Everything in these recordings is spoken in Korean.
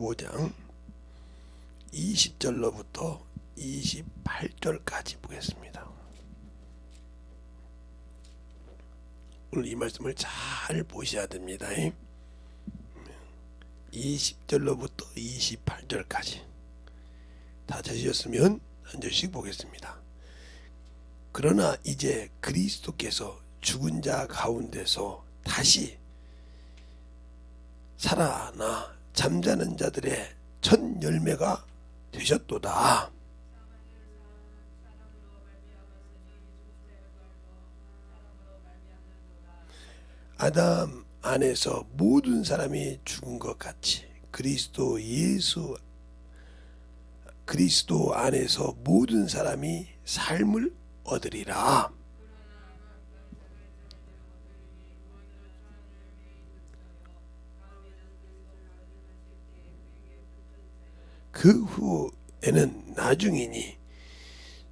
5장 20절로부터 28절까지 보겠습니다. 오늘 이 말씀을 잘 보셔야 됩니다. 20절로부터 28절까지 다 찾으셨으면 한 절씩 보겠습니다. 그러나 이제 그리스도께서 죽은 자 가운데서 다시 살아나 잠자는 자들의 첫 열매가 되셨도다. 아담 안에서 모든 사람이 죽은 것 같이 그리스도 안에서 모든 사람이 삶을 얻으리라. 그 후에는 나중이니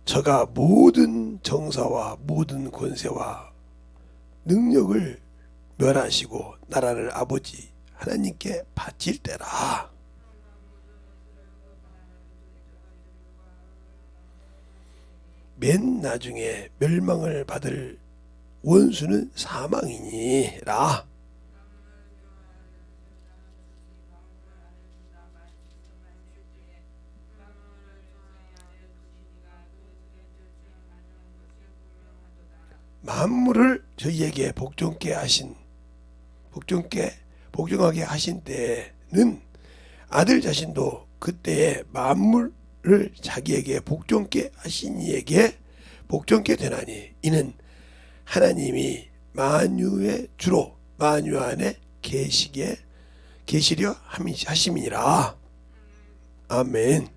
저가 모든 정사와 모든 권세와 능력을 멸하시고 나라를 아버지 하나님께 바칠 때라. 맨 나중에 멸망을 받을 원수는 사망이니라. 만물을 저희에게 복종하게 하신 때는 아들 자신도 그때에 만물을 자기에게 복종케 하신 이에게 복종케 되나니 이는 하나님이 만유의 주로 만유 안에 계시려 하심이니라. 아멘.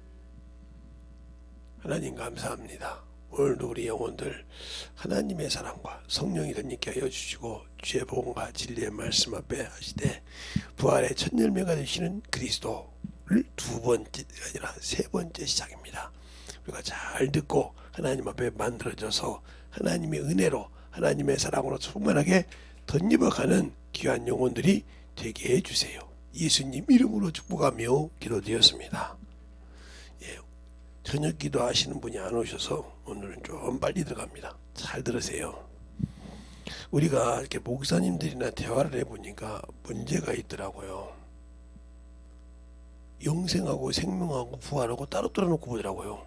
하나님 감사합니다. 오늘도 우리 영혼들 하나님의 사랑과 성령이 덧있게 하여 주시고 주의 복음과 진리의 말씀 앞에 하시되 부활의 첫 열매가 되시는 그리스도를 두 번째가 아니라 세 번째 시작입니다. 우리가 잘 듣고 하나님 앞에 만들어져서 하나님의 은혜로 하나님의 사랑으로 충만하게 덧입어가는 귀한 영혼들이 되게 해주세요. 예수님 이름으로 축복하며 기도드렸습니다. 저녁 기도하시는 분이 안 오셔서 오늘은 좀 빨리 들어갑니다. 잘 들으세요. 우리가 이렇게 목사님들이나 대화를 해보니까 문제가 있더라고요. 영생하고 생명하고 부활하고 따로 놓고 보더라고요.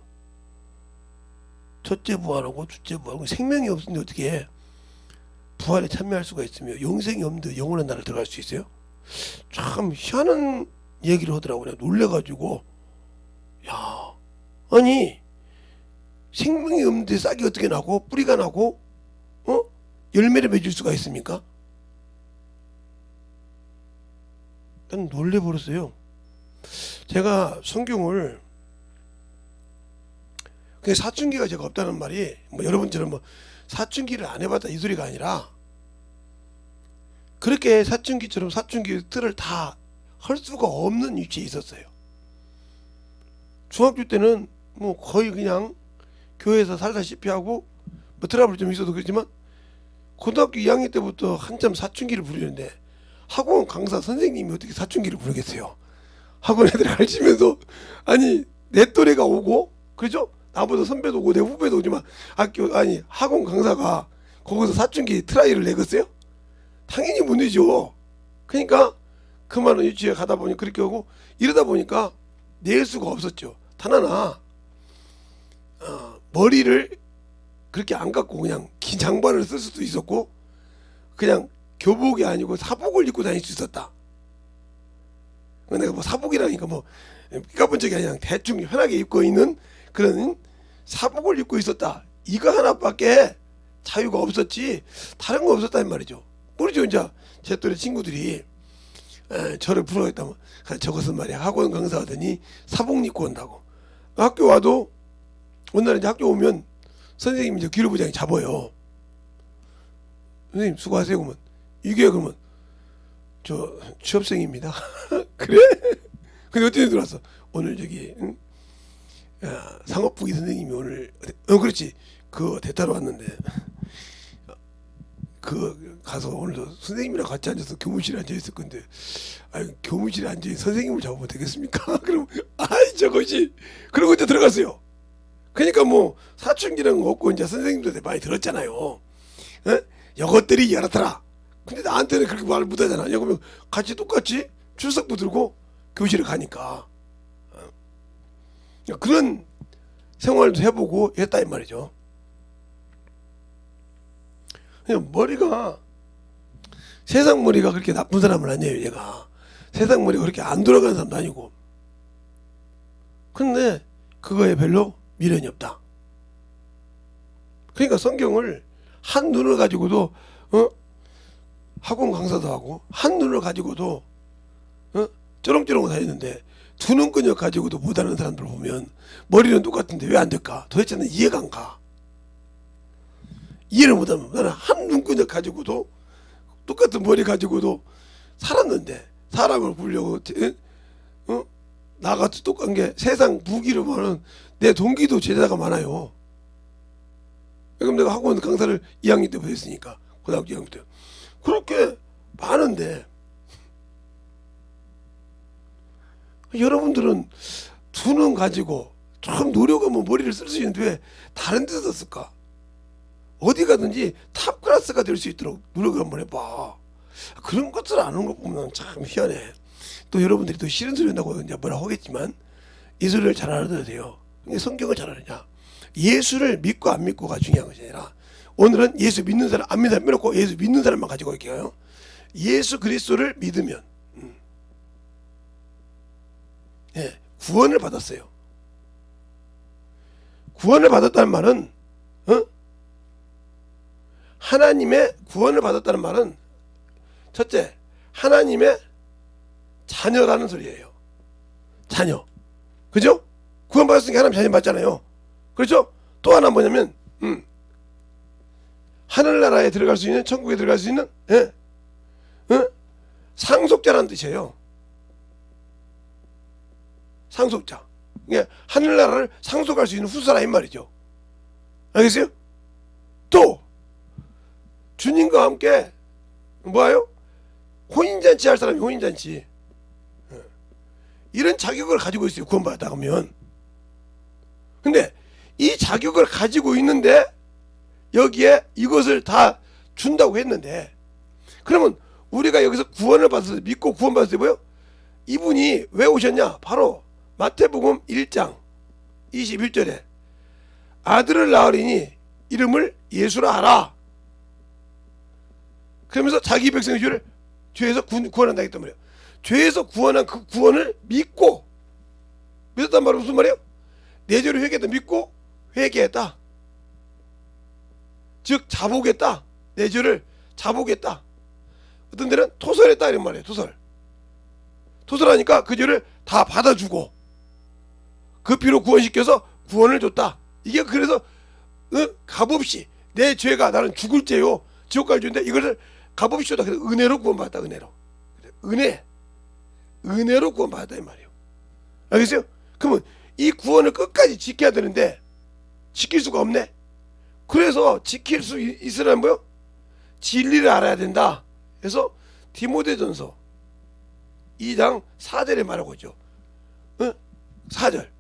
첫째 부활하고 둘째 부활하고 생명이 없는데 어떻게 부활에 참여할 수가 있으며 영생이 없는데 영원한 나라를 들어갈 수 있어요? 참 희한한 얘기를 하더라고요. 놀래가지고 야, 아니 생명이 없는데 싹이 어떻게 나고 뿌리가 나고 열매를 맺을 수가 있습니까? 난 놀래버렸어요. 제가 성경을 사춘기가 제가 없다는 말이 여러분처럼 사춘기를 안 해봤다 이 소리가 아니라 그렇게 사춘기처럼 사춘기 틀을 다 할 수가 없는 위치에 있었어요. 중학교 때는 거의 그냥 교회에서 살다시피 하고 트러블 좀 있어도 그렇지만 고등학교 2학년 때부터 한참 사춘기를 부르는데 학원 강사 선생님이 어떻게 사춘기를 부르겠어요. 학원 애들이 가르치면서 아니 내 또래가 오고 그죠? 나보다 선배도 오고 내 후배도 오지만 학원 강사가 거기서 사춘기 트라이를 내겠어요? 당연히 못 내죠. 그러니까 그만한 유치에 가다 보니 그렇게 하고 이러다 보니까 낼 수가 없었죠. 단 하나 머리를 그렇게 안 갖고 그냥 긴 장발을 쓸 수도 있었고 그냥 교복이 아니고 사복을 입고 다닐 수 있었다. 내가 사복이라니까 삐까본 적이 아니라 대충 편하게 입고 있는 그런 사복을 입고 있었다. 이거 하나밖에 자유가 없었지 다른 거 없었단 말이죠. 모르죠. 이제 제 또래 친구들이 저를 부러워했다면 저것은 말이야 학원 강사 하더니 사복 입고 온다고. 학교 와도 어느 날 이제 학교 오면 선생님이 이제 기록부장이 잡아요. 선생님 수고하세요. 그러면 이게 그러면 저 취업생입니다. 그래? 근데 어떻게 들어왔어? 오늘 저기 상업부기 선생님이 오늘 그렇지 그 대타로 왔는데 그 가서 오늘도 선생님이랑 같이 앉아서 교무실에 앉아 있을 건데, 아니 교무실에 앉아 있는 선생님을 잡으면 되겠습니까? 그럼 아이 저것이 그러고 이제 들어갔어요. 그러니까 뭐 사춘기라는 거 없고 이제 선생님들 많이 들었잖아요. 이것들이 이렇더라. 근데 나한테는 그렇게 말을 못하잖아. 그러면 같이 똑같이 출석부 들고 교실에 가니까 그런 생활도 해보고 했다 이 말이죠. 그냥 머리가 세상 머리가 그렇게 나쁜 사람은 아니에요. 얘가 세상 머리가 그렇게 안 돌아가는 사람도 아니고. 근데 그거에 별로 미련이 없다. 그러니까 성경을 한 눈을 가지고도 학원 강사도 하고 한 눈을 가지고도 쩌렁쩌렁 다니는데 두 눈근육 가지고도 못하는 사람들 보면 머리는 똑같은데 왜 안 될까? 도대체는 이해가 안 가. 이해를 못하면 나는 한 눈근육 가지고도 똑같은 머리 가지고도 살았는데 사람을 보려고 나같이 똑같은 게 세상 무기로 보는 내 동기도 제자가 많아요. 그럼 내가 학원 강사를 2학년 때부터 했으니까 고등학교 2학년 때 그렇게 많은데 여러분들은 두 눈 가지고 좀 노력하면 머리를 쓸 수 있는데 왜 다른 데서 쓸까? 어디 가든지 탑 클래스가 될 수 있도록 노력을 한번 해봐. 그런 것들을 아는 거 보면 참 희한해. 또 여러분들이 또 싫은 소리 한다고 이제 뭐라 하겠지만 이 소리를 잘 알아들어야 돼요. 성경을 잘 알아야. 예수를 믿고 안 믿고가 중요한 것이 아니라 오늘은 예수 믿는 사람 안 믿는 사람 빼놓고 예수 믿는 사람만 가지고 할게요. 예수 그리스도를 믿으면 구원을 받았어요. 구원을 받았다는 말은 하나님의 구원을 받았다는 말은 첫째 하나님의 자녀라는 소리예요. 자녀. 그죠? 구원 받았으니까 하나님 자녀 맞잖아요. 그렇죠? 또 하나 뭐냐면 하늘나라에 들어갈 수 있는 천국에 들어갈 수 있는 상속자라는 뜻이에요. 상속자. 그러니까 하늘나라를 상속할 수 있는 후사라 이 말이죠. 알겠어요? 또 주님과 함께 뭐예요? 혼인잔치 할 사람이 혼인잔치. 이런 자격을 가지고 있어요. 구원받았다 하면. 근데 이 자격을 가지고 있는데 여기에 이것을 다 준다고 했는데 그러면 우리가 여기서 구원을 받아서 믿고 구원받았을 때 뭐요? 이분이 왜 오셨냐? 바로 마태복음 1장 21절에 아들을 낳으리니 이름을 예수라 하라. 그러면서 자기 백성의 죄를 죄에서 구원한다 했단 말이에요. 죄에서 구원한 그 구원을 믿었단 말은 무슨 말이에요? 내 죄를 회개했다. 믿고 회개했다. 즉 자복했다. 내 죄를 자복했다. 어떤 데는 토설했다 이런 말이에요. 토설하니까 그 죄를 다 받아주고 그 피로 구원시켜서 구원을 줬다. 이게 그래서 값없이 내 죄가 나는 죽을 죄요 지옥 갈 죄인데 이것을 값없이 줬다. 그래서 은혜로 구원받았다. 은혜로 구원받았다 이 말이에요. 알겠어요? 그러면 이 구원을 끝까지 지켜야 되는데 지킬 수가 없네. 그래서 지킬 수 있으려면 뭐요? 진리를 알아야 된다. 그래서 디모데전서 2장 4절에 말하고 있죠. 4절.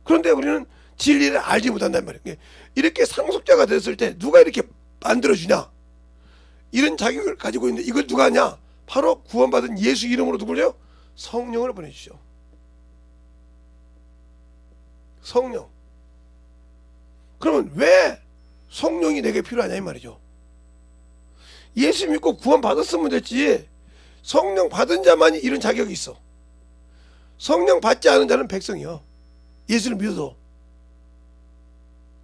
그런데 우리는 진리를 알지 못한단 말이에요. 이렇게 상속자가 됐을 때 누가 이렇게 만들어주냐? 이런 자격을 가지고 있는데 이걸 누가 하냐? 바로 구원받은 예수 이름으로 누구를요? 성령을 보내주죠. 성령. 그러면 왜 성령이 내게 필요하냐 이 말이죠. 예수 믿고 구원 받았으면 됐지. 성령 받은 자만이 이런 자격이 있어. 성령 받지 않은 자는 백성이요. 예수를 믿어도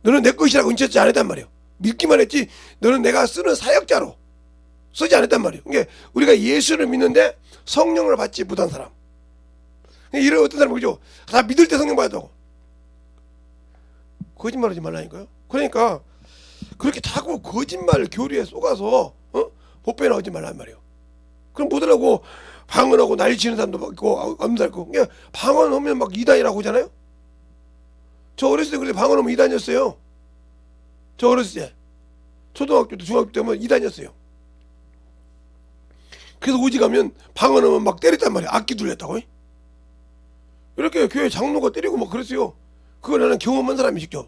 너는 내 것이라고 인정하지 않았단 말이에요. 믿기만 했지 너는 내가 쓰는 사역자로 쓰지 않았단 말이에요. 그러니까 우리가 예수를 믿는데 성령을 받지 못한 사람. 이런 어떤 사람 보죠. 다 믿을 때 성령 받았다고. 거짓말하지 말라니까요. 그러니까 그렇게 자꾸 거짓말 교리에 속아서 복배 나오지 말란 말이에요. 그럼 뭐더라고 방언하고 난리치는 사람도 있고 암살고. 그냥 방언하면 막 이단이라고 하잖아요. 저 어렸을 때 그래 방언하면 이단이었어요. 저 어렸을 때 초등학교 때 중학교 때면 2단이었어요. 그래서 오직하면 방언하면 막 때렸단 말이야. 악기 둘렸다고. 이렇게 교회 장로가 때리고 막 그랬어요. 그걸 나는 경험한 사람이 직접.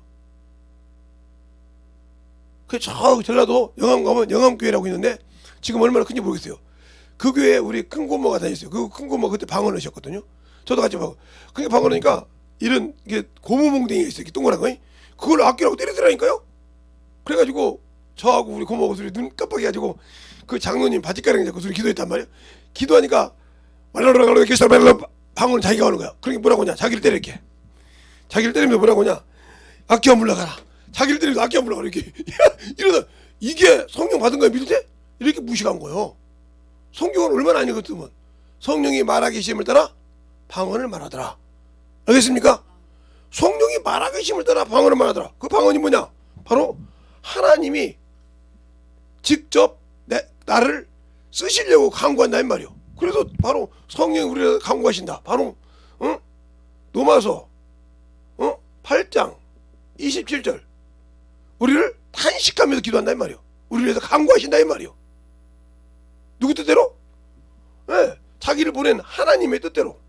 저 전라도 영암 가면 영암교회라고 있는데 지금 얼마나 큰지 모르겠어요. 그 교회에 우리 큰 고모가 다녔어요. 그 큰 고모가 그때 방언을 하셨거든요. 저도 같이 방언. 그게 방언하니까 이런 이게 고무몽댕이가 있어요. 이렇게 동그란 거. 그걸 악기라고 때리더라니까요. 그래가지고 저하고 우리 고모하고 둘이 눈 깜빡해가지고 그 장로님 바지가랑이 잡고 둘이 기도했단 말이에요. 기도하니까 말라라라라 계속 방언을 자기가 하는 거야. 그러니까 뭐라고 하냐. 자기를 때려 이렇게. 자기를 때리면 뭐라고 하냐. 악기 안 불러가라. 자기를 때리면서 악기 안 불러가라 이렇게. 이러다 이게 성령 받은 거야 믿을 때? 이렇게 무식한 거예요. 성경은 얼마나 안 읽었으면 성령이 말하기 힘을 따라 방언을 말하더라. 알겠습니까? 성령이 말하기 힘을 따라 방언을 말하더라. 그 방언이 뭐냐? 바로 하나님이 직접 나를 쓰시려고 강구한다 이 말이요. 그래서 바로 성령이 우리를 강구하신다. 바로 로마서 8장 27절 우리를 탄식하면서 기도한다 이 말이요. 우리를 위해서 강구하신다 이 말이요. 누구 뜻대로? 네, 자기를 보낸 하나님의 뜻대로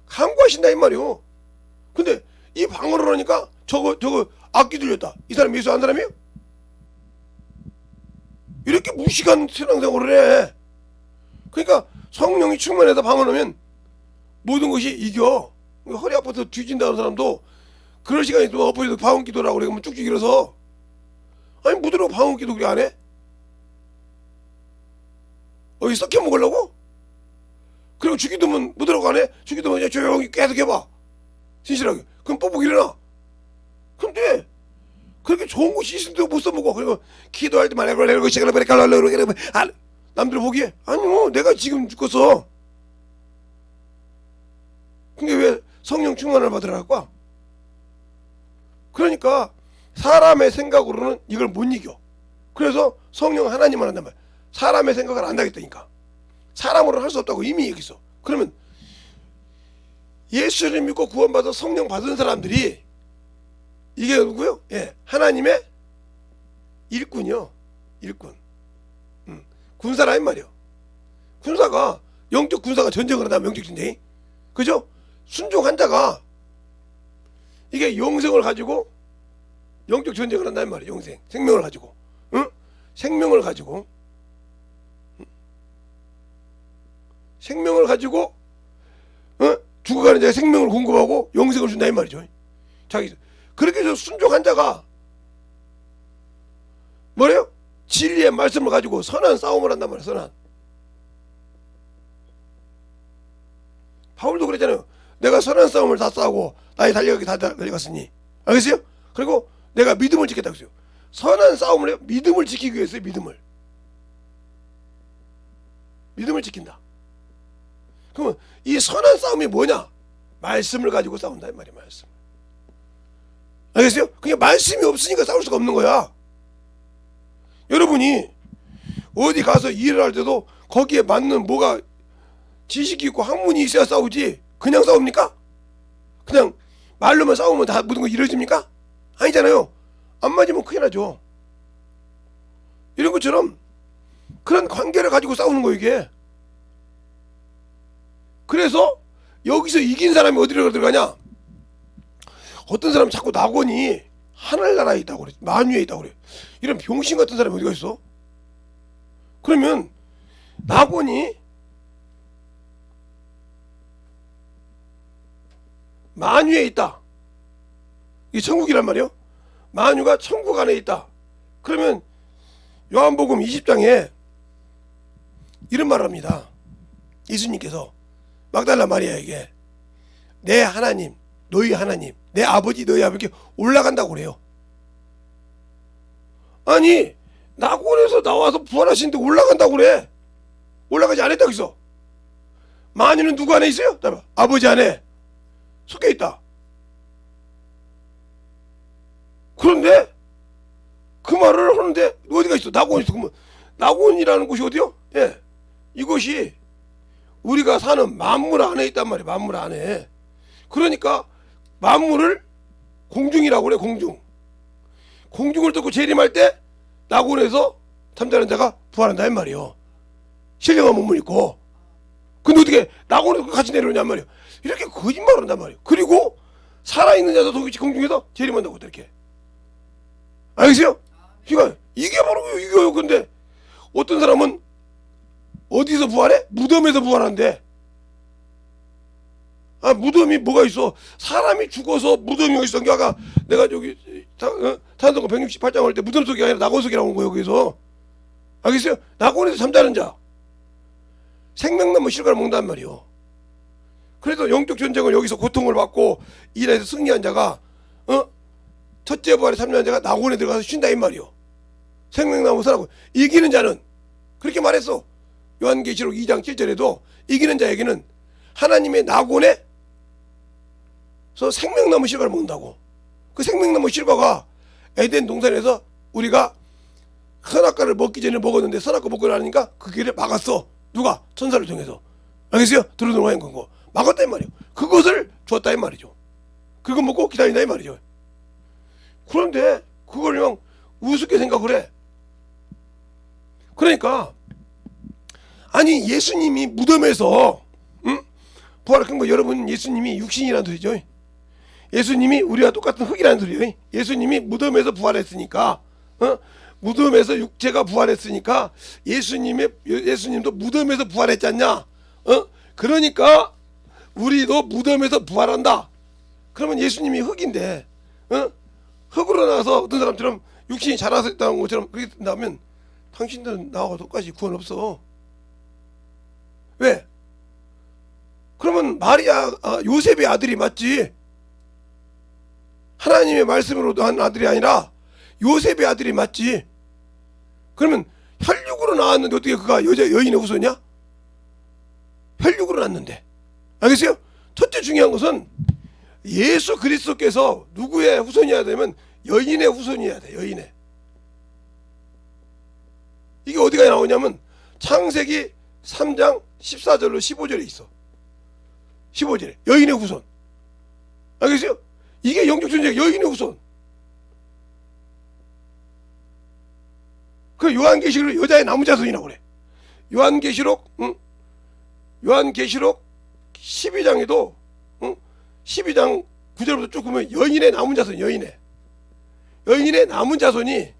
강구하신다 이 말이요. 근데 이 방언을 하니까 저거 악기 들렸다. 이 사람 예수 안 사람이에요? 이렇게 무식한 신앙생활을 해. 그러니까 성령이 충만해서 방언하면 모든 것이 이겨. 허리 아파서 뒤진다는 사람도 그럴 시간이 있으면 엎어져서 방언 기도라고 그러면 쭉쭉 일어서. 아니 무드라고 방언 기도 그래 안 해? 어디 썩혀 먹으려고? 그리고 주기도면 무드라고 안 해? 주기도면 그냥 조용히 계속 해봐. 진실하게. 그럼 뻑뻑 일어나. 근데 그렇게 좋은 곳이 있는데도 못 써먹어. 그리고 기도할 때 말해 그러고 남들 보기에 아니요 내가 지금 죽었어. 근데 왜 성령 충만을 받으라고? 그러니까 사람의 생각으로는 이걸 못 이겨. 그래서 성령 하나님만 한단 말이야. 사람의 생각을 안 하겠다니까. 사람으로는 할 수 없다고 이미 얘기했어. 그러면 예수를 믿고 구원받아 성령 받은 사람들이 이게 누구요? 예, 하나님의 일꾼이요. 일꾼. 군사라 이 말이요. 군사가 영적 군사가 전쟁을 하다 영적 전쟁이. 그죠? 순종한 자가 이게 영생을 가지고 영적 전쟁을 한다 이 말이에요. 영생. 생명을 가지고. 응? 생명을 가지고. 생명을 가지고 죽어가는 자에 생명을 공급하고 영생을 준다 이 말이죠. 자기 그렇게 해서 순종한 자가 뭐래요? 진리의 말씀을 가지고 선한 싸움을 한단 말이에요. 선한. 바울도 그랬잖아요. 내가 선한 싸움을 다 싸우고 나의 달려가기 다 달려갔으니. 알겠어요? 그리고 내가 믿음을 지켰다고 했어요. 선한 싸움을 해요. 믿음을 지키기 위해서요. 믿음을 지킨다. 그러면 이 선한 싸움이 뭐냐? 말씀을 가지고 싸운다 이 말이야. 말씀. 알겠어요? 그게 말씀이 없으니까 싸울 수가 없는 거야. 여러분이 어디 가서 일을 할 때도 거기에 맞는 뭐가 지식이 있고 학문이 있어야 싸우지 그냥 싸웁니까? 그냥 말로만 싸우면 다 모든 거 이루어집니까? 아니잖아요. 안 맞으면 큰일 나죠. 이런 것처럼 그런 관계를 가지고 싸우는 거 이게. 그래서 여기서 이긴 사람이 어디로 들어가냐? 어떤 사람은 자꾸 낙원이 하늘나라에 있다고 그래. 만유에 있다고 그래. 이런 병신 같은 사람이 어디가 있어? 그러면 낙원이 만유에 있다. 이게 천국이란 말이요. 만유가 천국 안에 있다. 그러면 요한복음 20장에 이런 말을 합니다. 예수님께서 막달라 마리아에게 내 하나님, 너희 하나님, 내 아버지, 너희 아버지께 올라간다고 그래요. 아니 낙원에서 나와서 부활하시는데 올라간다고 그래. 올라가지 않았다고 했어. 만유는 누구 안에 있어요? 아버지 안에 섞여있다. 그런데 그 말을 하는데 어디가 있어? 낙원이 있어. 그러면 낙원이라는 곳이 어디요? 예, 이곳이 우리가 사는 만물 안에 있단 말이에요. 만물 안에. 그러니까 만물을 공중이라고 그래. 공중. 공중을 뚫고 재림할 때 낙원에서 잠자는 자가 부활한다 이 말이요. 신령한 몸을 입고. 근데 어떻게 낙원에서 같이 내려오냔 말이요. 이렇게 거짓말을 한단 말이요. 그리고 살아있는 자도 도끼치 공중에서 재림한다고 이렇게. 알겠어요? 그러니까 이게 바로 이거요. 근데 어떤 사람은 어디서 부활해? 무덤에서 부활한대. 아, 무덤이 뭐가 있어? 사람이 죽어서 무덤이 어디 있어? 아까 내가 저기 탄성고 168장 할 때 무덤 속이 아니라 낙원 속이 나온 거예요. 여기서. 알겠어요? 낙원에서 잠자는 자. 생명나무 실과를 먹는단 말이요. 그래서 영적 전쟁을 여기서 고통을 받고 일에서 승리한 자가 첫째 부활에 참여한 자가 낙원에 들어가서 쉰다 이 말이요. 생명나무 서라고. 이기는 자는 그렇게 말했어. 요한계시록 2장 7절에도 이기는 자에게는 하나님의 낙원에서 생명나무 실과를 먹는다고. 그 생명나무 실과가 에덴 동산에서 우리가 선악과를 먹기 전에 먹었는데 선악과 먹고 나니까 그 길을 막았어. 누가? 천사를 통해서. 알겠어요? 들어들어가는 거 막았다 이 말이에요. 그것을 줬다 이 말이죠. 그거 먹고 기다린다 이 말이죠. 그런데 그걸 그냥 우습게 생각을 해. 그러니까 아니 예수님이 무덤에서 부활한 거 여러분 예수님이 육신이라는 소리죠. 예수님이 우리와 똑같은 흙이라는 소리예요. 예수님이 무덤에서 부활했으니까 무덤에서 육체가 부활했으니까 예수님도 무덤에서 부활했지 않냐? 그러니까 우리도 무덤에서 부활한다. 그러면 예수님이 흙인데 흙으로 나와서 어떤 사람처럼 육신이 자라서 있다는 것처럼 그렇게 된다면 당신들은 나하고 똑같이 구원 없어. 왜? 그러면 요셉의 아들이 맞지. 하나님의 말씀으로 한 아들이 아니라 요셉의 아들이 맞지. 그러면 혈육으로 나왔는데 어떻게 그가 여인의 후손이야? 혈육으로 났는데. 알겠어요? 첫째 중요한 것은 예수 그리스도께서 누구의 후손이어야 되면 여인의 후손이어야 돼. 여인의. 이게 어디가 나오냐면 창세기 3장 14절로 15절에 있어. 15절에 여인의 후손. 알겠어요? 이게 영적 존재 여인의 후손. 그 요한계시록 여자의 남자손이라고 그래. 요한계시록 12장에도 12장 9절부터 쭉 보면 여인의 남은 자손. 여인의 남은 자손이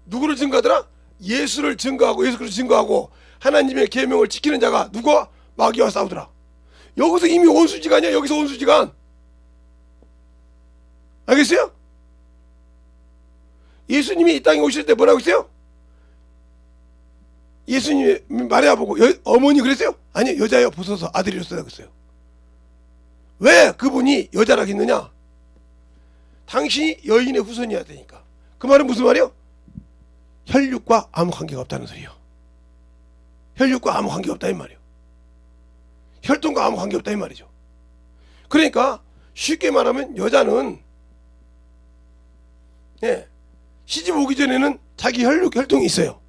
누구를 증거하더라? 예수를 증거하고 예수 그리스도를 증거하고 하나님의 계명을 지키는 자가 누가? 마귀와 싸우더라. 여기서 이미 원수지간이야. 여기서 원수지간. 알겠어요? 예수님이 이 땅에 오실 때 뭐라고 했어요? 예수님이 마리아 보고 어머니 그랬어요? 아니 여자여 보소서 아들이었어요 그랬어요. 왜 그분이 여자라고 했느냐? 당신이 여인의 후손이어야 되니까. 그 말은 무슨 말이요? 혈육과 아무 관계가 없다는 소리요. 혈육과 아무 관계가 없다 이 말이요. 혈통과 아무 관계없다 이 말이죠. 그러니까 쉽게 말하면 여자는 시집 오기 전에는 자기 혈통이 있어요.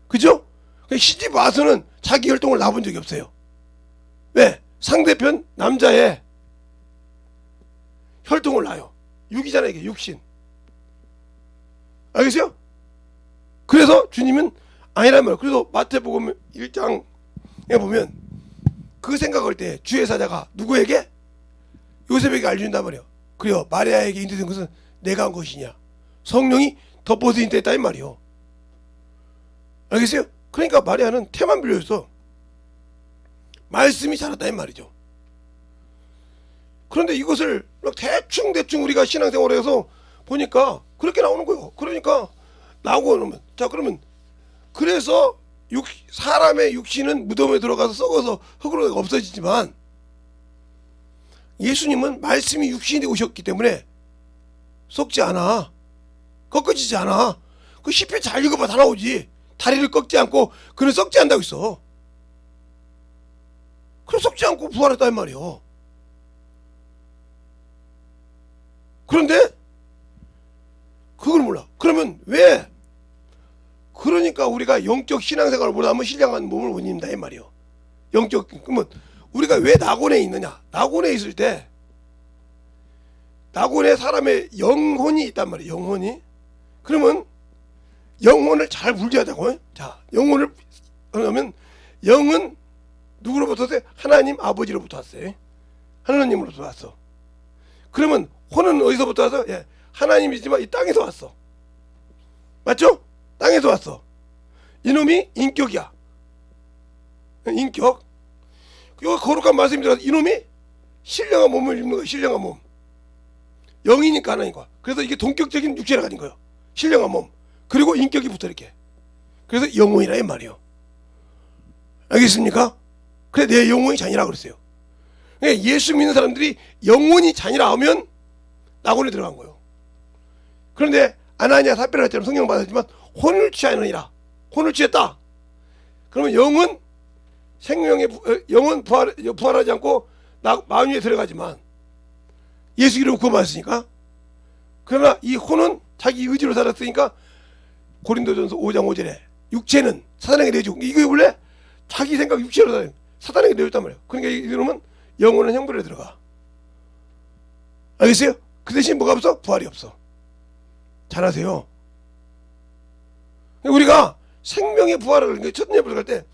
그죠? 시집 와서는 자기 혈통을 낳아본 적이 없어요. 왜? 상대편 남자의 혈통을 낳아요. 육이잖아요. 이게 육신. 알겠어요? 그래서 주님은 아니란 말이에요. 그래서 마태복음 1장에 보면 그 생각할 때 주의 사자가 누구에게? 요셉에게 알려준단 말이에요. 그래요. 마리아에게 인도된 것은 내가 한 것이냐. 성령이 덮어서 인도했다 이 말이에요. 알겠어요? 그러니까 마리아는 태만 빌려줬어. 말씀이 자랐다 이 말이죠. 그런데 이것을 대충 우리가 신앙생활을 해서 보니까 그렇게 나오는 거예요. 그러니까 나오고 그러면 자 그러면 그래서 사람의 육신은 무덤에 들어가서 썩어서 흙으로 없어지지만 예수님은 말씀이 육신이 되어 오셨기 때문에 썩지 않아. 꺾어지지 않아. 그 시편 잘 읽어봐 다 나오지. 다리를 꺾지 않고 그는 썩지 않다고 있어. 그래 썩지 않고 부활했단 말이요. 그런데 그걸 몰라. 그러면 왜? 그러니까 우리가 영적 신앙생활을 못하면 신령한 몸을 못 입는다 이 말이요. 영적 그러면 우리가 왜 낙원에 있느냐? 낙원에 있을 때 낙원에 사람의 영혼이 있단 말이에요. 영혼이. 그러면 영혼을 잘 분리하자고. 자, 영혼을 그러면 영은 누구로부터 왔어요? 하나님 아버지로부터 왔어요. 하나님으로부터 왔어. 그러면 혼은 어디서부터 왔어? 예, 하나님이지만 이 땅에서 왔어. 맞죠? 땅에서 왔어. 이놈이 인격이야. 인격. 이거 거룩한 말씀이 들어가서 이놈이 신령한 몸을 입는 거예요. 신령한 몸. 영이니까 하나님과. 그래서 이게 동격적인 육체를 가진 거예요. 신령한 몸. 그리고 인격이 붙어 이렇게. 그래서 영혼이라 이 말이에요. 알겠습니까? 그래 내 영혼이 잔이라고 그랬어요. 그러니까 예수 믿는 사람들이 영혼이 잔이라 하면 낙원에 들어간 거예요. 그런데 아나니아 삽비라처럼 성령 받았지만 혼을 취하느니라. 혼을 취했다. 그러면 영은 생명의 영은 부활하지 않고 만유에 들어가지만 예수 이름으로 구원받았으니까. 그러나 이 혼은 자기 의지로 살았으니까 고린도전서 5장 5절에 육체는 사단에게 내주고, 이거 원래 자기 생각 육체로 살아요. 사단에게 내줬단 말이에요. 그러니까 이러면 영혼은 형벌에 들어가. 알겠어요? 그 대신 뭐가 없어? 부활이 없어. 잘하세요. 우리가 생명의 부활을 첫 예배를 갈 때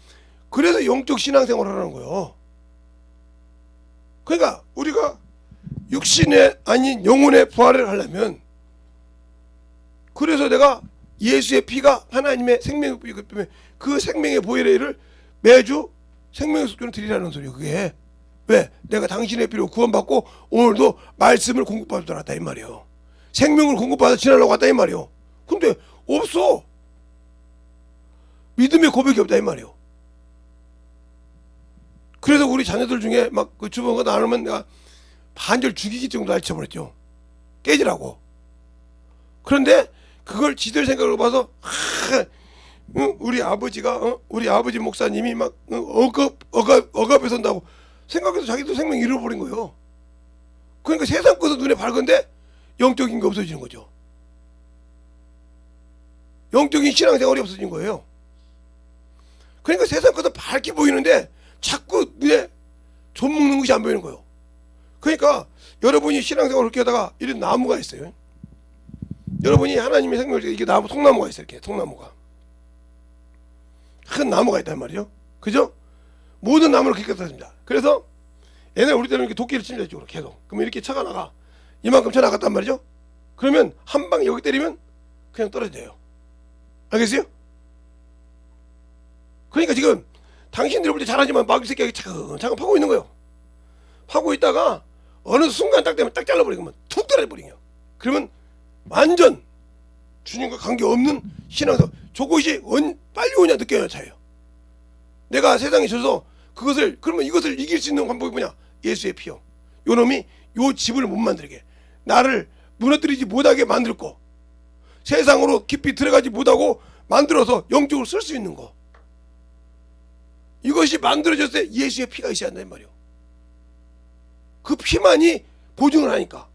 그래서 영적 신앙생활을 하는 거예요. 그러니까 우리가 육신의 아닌 영혼의 부활을 하려면, 그래서 내가 예수의 피가 하나님의 생명의 피이기 때문에 그 생명의 보혈을 매주 생명의 속죄를 드리라는 소리예요. 그게 왜? 내가 당신의 피로 구원받고 오늘도 말씀을 공급받으러 왔다 이 말이에요. 생명을 공급받아 지나려고 왔다 이 말이에요. 근데 없어. 믿음의 고백이 없다 이 말이에요. 그래서 우리 자녀들 중에 막 그 주변가 나누면 내가 반절 죽이기 정도 알쳐버렸죠. 깨지라고. 그런데 그걸 지들 생각으로 봐서 우리 아버지가 우리 아버지 목사님이 막 억압에 선다고 생각해서 자기도 생명 잃어버린 거예요. 그러니까 세상 것은 눈에 밝은데 영적인 게 없어지는 거죠. 영적인 신앙생활이 없어진 거예요. 그러니까 세상 것은 밝게 보이는데 자꾸 눈에 좀 먹는 것이 안 보이는 거예요. 그러니까 여러분이 신앙생활을 그렇게 하다가 이런 나무가 있어요. 여러분이 하나님의 생명을, 이게 나무, 통나무가 있어요. 이렇게 통나무가 큰 나무가 있단 말이에요. 그죠? 모든 나무를 그렇게 땄습니다. 그래서 옛날에 우리 때는 이렇게 도끼를 칩니다. 이쪽으로 계속. 그러면 이렇게 차가 나가. 이만큼 차 나갔단 말이죠. 그러면 한 방 여기 때리면 그냥 떨어져요. 알겠어요? 그러니까 지금 당신들이 볼 때 잘하지만 마귀 새끼가 차근차근 파고 있는 거예요. 파고 있다가 어느 순간 딱 되면 딱 잘라버리면 툭 떨어져버리요. 그러면 완전 주님과 관계없는 신앙에서 저것이 빨리 오냐 늦게 오냐 차이에요. 내가 세상에 져서 그것을, 그러면 이것을 이길 수 있는 방법이 뭐냐? 예수의 피요. 요 놈이 요 집을 못 만들게, 나를 무너뜨리지 못하게 만들고 세상으로 깊이 들어가지 못하고 만들어서 영적으로 쓸 수 있는 거, 이것이 만들어졌을 때 예수의 피가 있어야 한다는 말이에요. 그 피만이 보증을 하니까.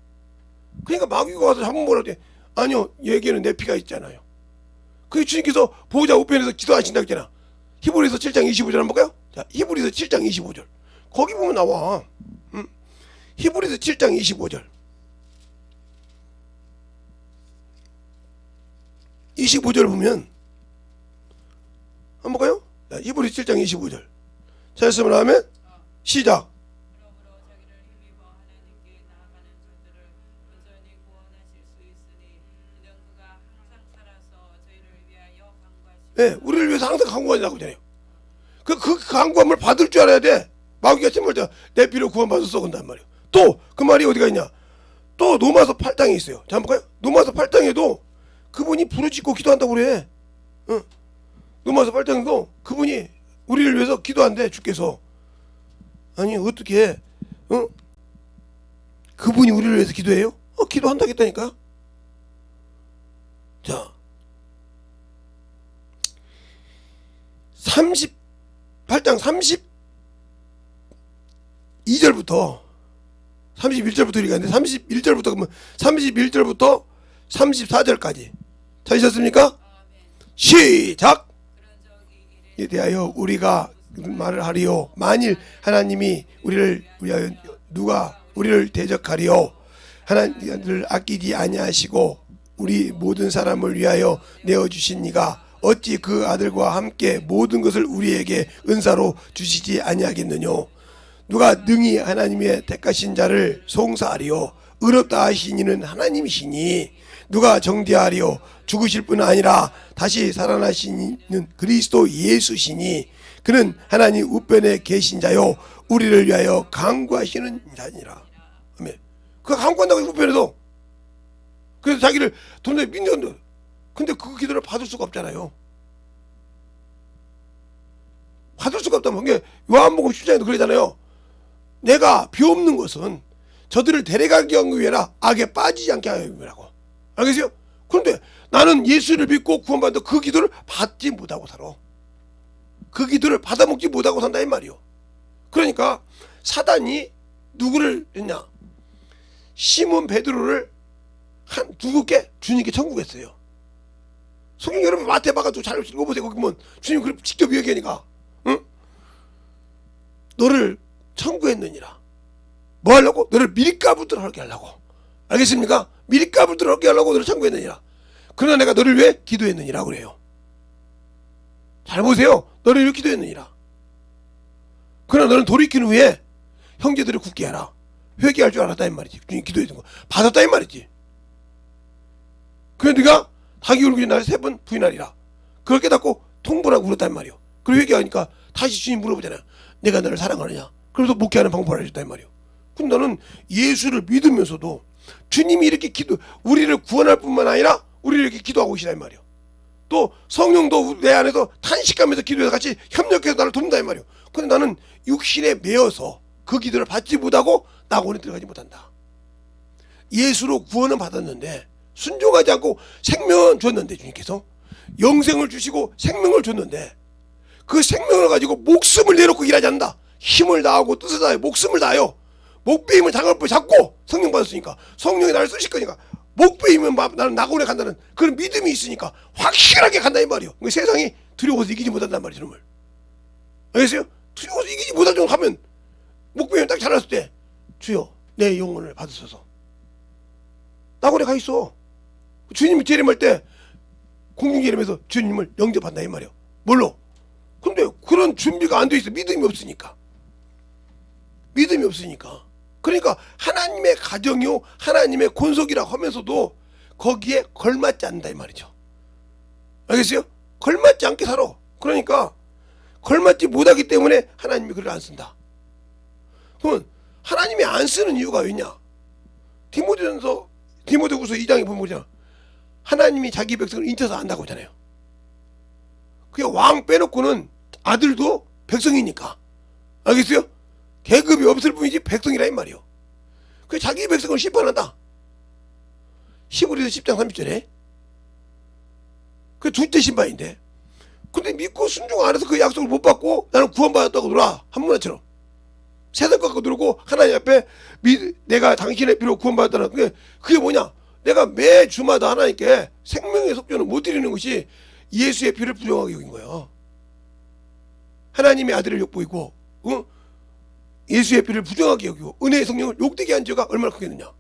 그러니까 마귀가 와서 한번 뭐라고 해. 아니요, 여기에는 내 피가 있잖아요. 그 주님께서 보호자 우편에서 기도하신다고 했잖아. 히브리서 7장 25절 한번 볼까요? 자, 히브리서 7장 25절. 거기 보면 나와. 히브리서 7장 25절. 25절 보면 한번 볼까요? 자, 히브리서 7장 25절. 잘했으면 하면 시작. 네, 우리를 위해서 항상 간구하자고 하잖아요. 그 간구함을 받을 줄 알아야 돼. 마귀가 침몰 때 내 피로 구원받았어 그런단 말이에요. 또 그 말이 어디가 있냐? 또 로마서 8장에 있어요. 자, 한번 볼까요? 로마서 8장에도 그분이 부르짖고 기도한다고 그래. 로마서 8장에도 그분이 우리를 위해서 기도한대. 주께서. 아니 어떻게 그분이 우리를 위해서 기도해요? 기도한다겠다니까. 자, 38장 32절부터 31절부터 얘기하는데 31절부터 그러면 31절부터 34절까지 찾으셨습니까? 시작. 에 대하여 우리가 말을 하리요, 만일 하나님이 우리를 위하여 누가 우리를 대적하리요? 하나님을 아끼지 아니하시고 우리 모든 사람을 위하여 내어주신 이가 어찌 그 아들과 함께 모든 것을 우리에게 은사로 주시지 아니하겠느뇨. 누가 능히 하나님의 택하신 자를 송사하리요. 의롭다 하신 이는 하나님이시니 누가 정죄하리요. 죽으실 뿐 아니라 다시 살아나신 이는 그리스도 예수시니 그는 하나님 우편에 계신 자요 우리를 위하여 간구하시는 자니라. 아멘. 그가 간구한다고 우편에도. 그래서 자기를 돈에 믿는다. 근데 그 기도를 받을 수가 없잖아요. 받을 수가 없다면 게 요한복음 10장에도 그러잖아요. 내가 비옵는 것은 저들을 데려가기 위해라 악에 빠지지 않게 하기 위해라고. 알겠어요? 그런데 나는 예수를 믿고 구원받아 그 기도를 받지 못하고 살아. 그 기도를 받아먹지 못하고 산다 이 말이요. 그러니까 사단이 누구를 했냐? 시몬 베드로를 한 누구께? 주님께 천국했어요. 성경 여러분 마태 봐가지고 잘 읽어보세요. 거기 보면 주님 그렇게 직접 이야기하니까 응? 너를 천국했느니라. 뭐 하려고? 너를 밀가부들 하게 하려고. 알겠습니까? 밀가부들 하게 하려고 너를 천국했느니라. 그러나 내가 너를 위해 기도했느니라 그래요. 잘 보세요. 너를 위해 기도했느니라. 그러나 너는 돌이킨 후에 형제들을 굳게 하라. 회개할 줄 알았다 이 말이지. 주님 기도했던 거 받았다 이 말이지. 그래 네가 자기 얼굴이 날 3번 부인하리라. 그걸 깨닫고 통분하고 울었단 말이요. 그리고 회개하니까 다시 주님 물어보잖아요. 내가 너를 사랑하느냐. 그래서 목회하는 방법을 알려줬다 이 말이요. 근데 너는 예수를 믿으면서도 주님이 이렇게 우리를 구원할 뿐만 아니라 우리를 이렇게 기도하고 계시다 이 말이요. 또 성령도 내 안에서 탄식하면서 기도해서 같이 협력해서 나를 돕는다 이 말이요. 근데 나는 육신에 매여서 그 기도를 받지 못하고 낙원에 들어가지 못한다. 예수로 구원은 받았는데 순종하지 않고 생명은 줬는데 주님께서 영생을 주시고 생명을 줬는데 그 생명을 가지고 목숨을 내놓고 일하지 않는다. 힘을 다하고 뜻을 다하여 목숨을 다하여 목베임을 당할 뻔 잡고 성령 받았으니까 성령이 나를 쓰실 거니까 목베임은 나는 낙원에 간다는 그런 믿음이 있으니까 확실하게 간다 이 말이요. 세상이 두려워서 이기지 못한단 말이죠. 정말. 알겠어요? 두려워서 이기지 못할 정도 하면 목베임 딱 잘랐을 때 주여 내 영혼을 받으소서. 낙원에 가 있어. 주님이 재림할 때 공중재림에서 주님을 영접한다 이 말이요. 뭘로? 근데 그런 준비가 안 돼 있어. 믿음이 없으니까. 믿음이 없으니까. 그러니까 하나님의 가정이요 하나님의 권속이라고 하면서도 거기에 걸맞지 않는다 이 말이죠. 알겠어요? 걸맞지 않게 살아. 그러니까 걸맞지 못하기 때문에 하나님이 그를 안 쓴다. 그러면 하나님이 안 쓰는 이유가 왜냐? 디모데후서 2장에 보면 뭐잖아. 하나님이 자기 백성을 인쳐서 안다고 하잖아요. 그게 왕 빼놓고는 아들도 백성이니까. 알겠어요? 계급이 없을 뿐이지 백성이라 이 말이요. 그 자기 백성을 심판한다. 히브리서 10장 30절에. 그 둘째 심판인데. 근데 믿고 순종 안 해서 그 약속을 못 받고 나는 구원받았다고 놀아. 한문화처럼. 세상 갖고 놀고 하나님 앞에 내가 당신의 피로 구원받았다는 그게 뭐냐? 내가 매 주마다 하나님께 생명의 속죄는 못 드리는 것이 예수의 피를 부정하게 여긴 거예요. 하나님의 아들을 욕보이고 예수의 피를 부정하게 여기고 은혜의 성령을 욕되게 한 죄가 얼마나 크겠느냐.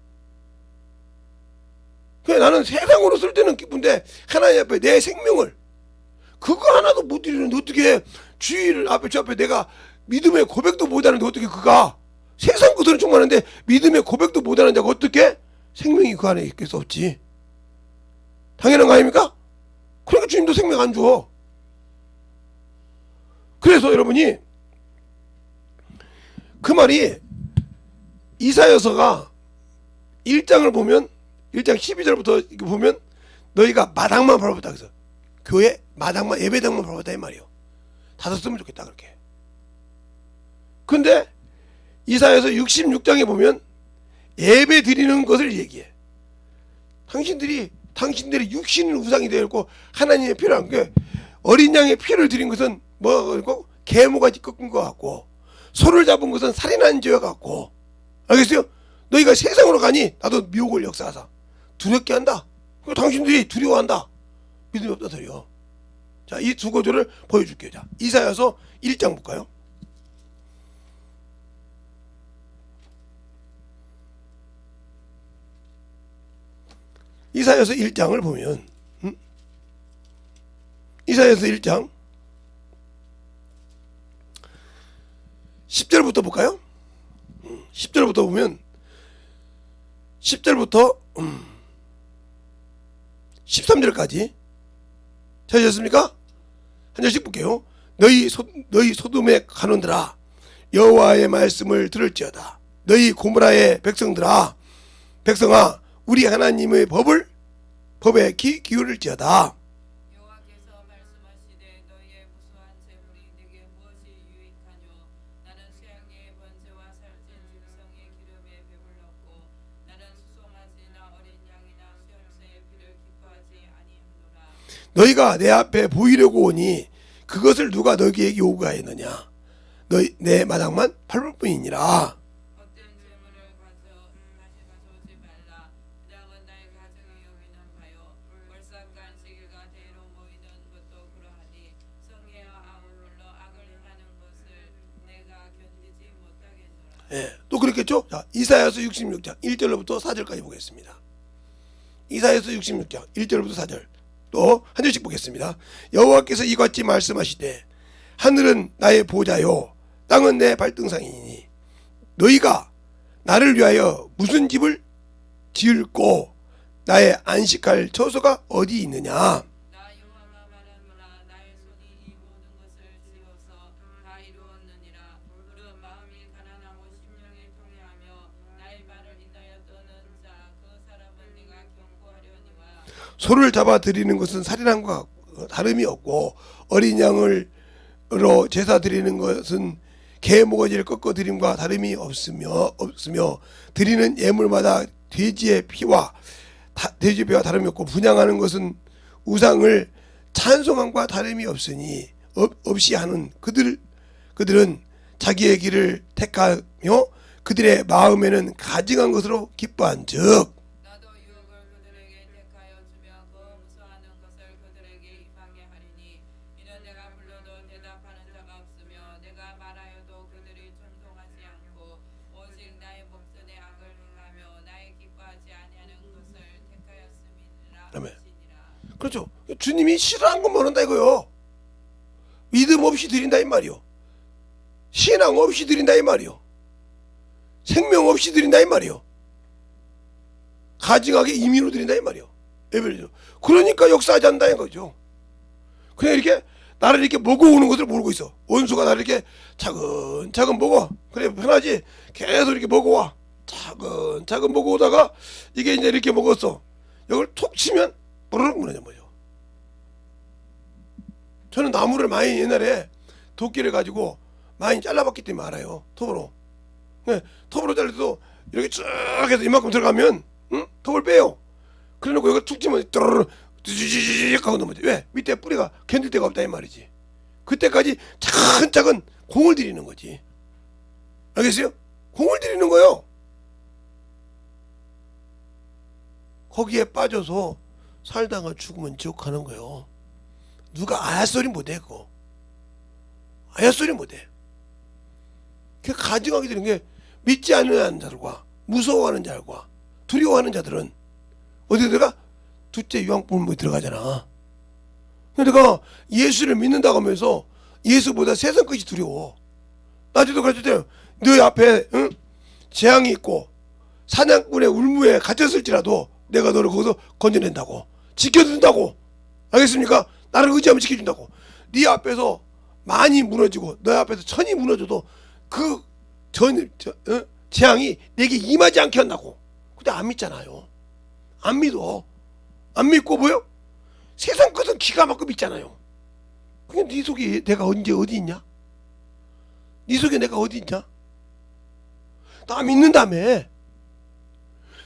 그래 나는 세상으로 쓸 때는 기쁜데 하나님 앞에 내 생명을 그거 하나도 못 드리는데 어떻게 주의를 앞에 저 앞에 내가 믿음의 고백도 못하는데 어떻게 그가 세상 것들은 충만한데 믿음의 고백도 못하는 자가 어떻게 생명이 그 안에 있을 수 없지. 당연한 거 아닙니까? 그러니까 주님도 생명 안 줘. 그래서 여러분이 그 말이 이사야서가 1장을 보면 1장 12절부터 보면 너희가 마당만 바라보다 그래서 교회 마당만 예배당만 바라보다 이 말이에요. 다 썼으면 좋겠다 그렇게. 근데 이사야서 66장에 보면 예배 드리는 것을 얘기해. 당신들이 육신의 우상이 되었고 하나님의 피를 게 어린 양의 피를 드린 것은 뭐고 계모가지 꺾은 것 같고 소를 잡은 것은 살인한 죄와 같고. 알겠어요? 너희가 세상으로 가니 나도 미혹을 역사하사 두렵게 한다. 그리고 당신들이 두려워한다. 믿음이 없다 소리요. 자, 이 두 구절을 보여줄게요. 자, 이사야서 1장 볼까요? 이사야서 1장을 보면 이사야서 1장 10절부터 볼까요? 10절부터 보면 10절부터 13절까지 찾으셨습니까? 한 절씩 볼게요. 너희 소돔의 간원들아 여호와의 말씀을 들을지어다. 너희 고모라의 백성들아 백성아 우리 하나님의 법에 귀 기울일지어다. 여호와께서 말씀하시되 너희의 무수한 재물이 내게 무엇이 유익하뇨. 나는 수양의 번제와 살찐 짐승의 기름에 배불렀고 나는 수송아지나 어린 양이나 수염새의 피를 기뻐하지 아니하노라. 너희가 내 앞에 보이려고 오니 그것을 누가 너희에게 요구하였느냐. 너희 내 마당만 밟을 뿐이니라. 헛된 재물을 다시 가져오지 말라. 이랑은 나의 가정이 여기는 바요. 월삭간 시기가 대로 모이는 것도 그러하니 성회와 아울러 악을 행하는 것을 내가 견디지 못하겠노라. 예, 또 그렇겠죠? 자, 이사야서 66장 1절부터 4절까지 보겠습니다. 이사야서 66장 1절부터 4절 또 한 절씩 보겠습니다. 여호와께서 이같이 말씀하시되 하늘은 나의 보좌요 땅은 내 발등상이니 너희가 나를 위하여 무슨 집을 지을꼬 나의 안식할 처소가 어디 있느냐. 나 여호와가 말하노라. 나의 손이 이 모든 것을 지어서 다 이루었느니라. 물은 마음이 가난하고 심령이 통회하며 나의 말을 인하여 떠는 자 그 사람은 네가 경고하려니와. 소를 잡아 드리는 것은 살인함과 다름이 없고 어린 양으로 제사 드리는 것은 개 모가지를 꺾어 드림과 다름이 없으며 드리는 예물마다 돼지의 피와 다름이 없고 분향하는 것은 우상을 찬송함과 다름이 없이 하는 그들은 자기의 길을 택하며 그들의 마음에는 가증한 것으로 기뻐한즉 나도 유혹을 그들에게 택하여 주며 그 무서워하는 것을 그들에게 임하게 하리니 이는 내가 불러도 대답하는 자가 없으며 내가 말하여도 그들이 순종하지 않고 오직 나의 목전에 악을 행하며 나의 기뻐하지 아니하는 것을 택하였음이니라. 아멘. 하시니라. 그렇죠. 주님이 싫어하는 건 모른다 이거요. 믿음 없이 드린다 이 말이요. 신앙 없이 드린다 이 말이요. 생명 없이 드린다 이 말이요. 가증하게 임의로 드린다 이 말이요. 예배를. 그러니까 역사하지 않는다 이 거죠. 그냥 이렇게 나를 이렇게 먹어오는 것을 모르고 있어. 원수가 나를 이렇게 차근차근 먹어. 그래 편하지. 계속 이렇게 먹어와. 차근차근 먹어오다가 이게 이제 이렇게 먹었어. 이걸 툭 치면 부르륵 무너져 버려. 저는 나무를 많이 옛날에 도끼를 가지고 많이 잘라봤기 때문에 알아요. 톱으로. 네, 톱으로 잘릴 때도 이렇게 쭉 해서 이만큼 들어가면 톱을 빼요. 그래놓고 여기 툭 치면 또르르 쥐쥐쥐 하고 넘어져. 왜? 밑에 뿌리가 견딜 데가 없다 이 말이지. 그때까지 차근차근 공을 들이는 거지. 알겠어요? 공을 들이는 거요. 거기에 빠져서 살다가 죽으면 지옥 가는 거요. 누가 아야소리 못해 그거. 아야소리 못해. 그 가증하게 되는 게 믿지 않는 자들과 무서워하는 자들과 두려워하는 자들은 어디 들어가? 둘째 유황불문에 들어가잖아. 내가 예수를 믿는다고 하면서 예수보다 세상 것이 두려워. 나중에도 그랬을 너 앞에 재앙이 있고 사냥꾼의 울무에 갇혔을지라도 내가 너를 거기서 건져낸다고 지켜준다고. 알겠습니까? 나를 의지하면 지켜준다고. 네 앞에서 많이 무너지고 너 앞에서 천이 무너져도 그 재앙이 내게 임하지 않게 한다고. 근데 안 믿잖아요. 안 믿어. 안 믿고 뭐요? 세상 것은 기가 막히고 믿잖아요. 그냥 네 속에 내가 언제 어디 있냐? 네 속에 내가 어디 있냐? 나 믿는다며.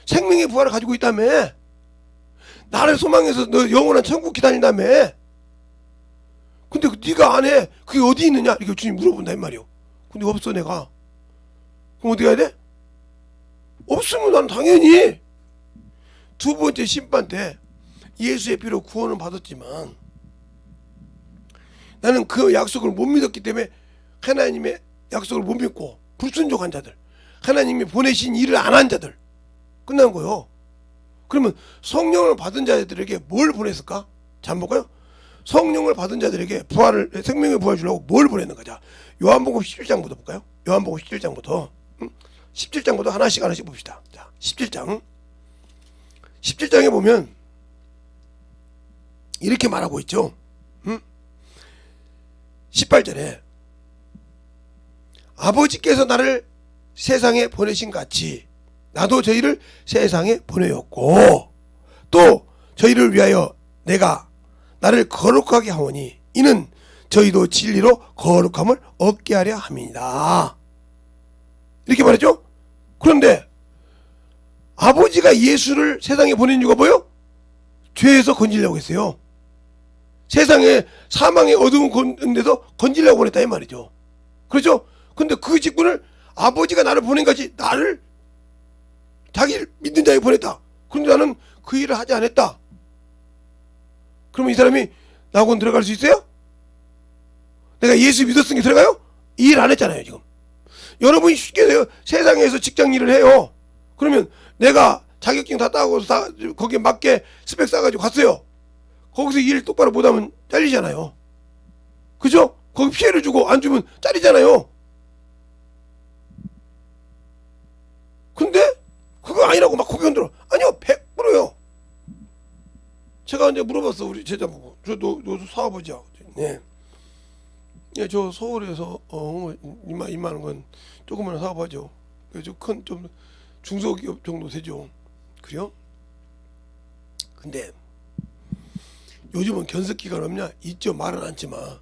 생명의 부활을 가지고 있다며. 나를 소망해서 너 영원한 천국 기다린다며. 근데 네가 안 해. 그게 어디 있느냐? 이렇게 주님 물어본다 이 말이요. 근데 없어 내가. 그럼 어떻게 해야 돼? 없으면 난 당연히 두 번째 심판 때 예수의 피로 구원을 받았지만 나는 그 약속을 못 믿었기 때문에 하나님의 약속을 못 믿고 불순종한 자들, 하나님이 보내신 일을 안 한 자들 끝난 거요. 그러면 성령을 받은 자들에게 뭘 보냈을까? 자, 한번 볼까요? 성령을 받은 자들에게 생명의 부활 주려고 뭘 보냈는가? 자, 요한복음 17장부터 볼까요? 요한복음 17장부터 17장부터 하나씩 봅시다. 자, 17장에 보면 이렇게 말하고 있죠. 18절에 아버지께서 나를 세상에 보내신 같이 나도 저희를 세상에 보내었고 또 저희를 위하여 내가 나를 거룩하게 하오니 이는 저희도 진리로 거룩함을 얻게 하려 함이니라. 이렇게 말했죠. 그런데 아버지가 예수를 세상에 보낸 이유가 뭐예요? 죄에서 건지려고 했어요. 세상에 사망의 어두운 가운데서 건지려고 보냈다 이 말이죠. 그렇죠? 근데 그 직분을 아버지가 나를 보낸 것이 나를 자기를 믿는 자에게 보냈다. 그런데 나는 그 일을 하지 않았다. 그러면 이 사람이 나하고는 들어갈 수 있어요? 내가 예수 믿었으니까 들어가요? 이 일 안 했잖아요 지금. 여러분이 쉽게 돼요. 세상에서 직장 일을 해요. 그러면 내가 자격증 다 따고 거기에 맞게 스펙 쌓아가지고 갔어요. 거기서 일 똑바로 못하면 잘리잖아요. 그죠? 거기 피해를 주고 안 주면 잘리잖아요. 근데 그거 아니라고 막 고개 흔들어. 아니요, 100%요. 제가 이제 물어봤어 우리 제자보고. 너 사업하자. 네. 예, 저 서울에서 이만한 건 조그마한 사업하죠. 좀 큰 좀 중소기업 정도 되죠. 그래요? 근데 요즘은 견습기간 없냐? 있죠. 말은 않지만.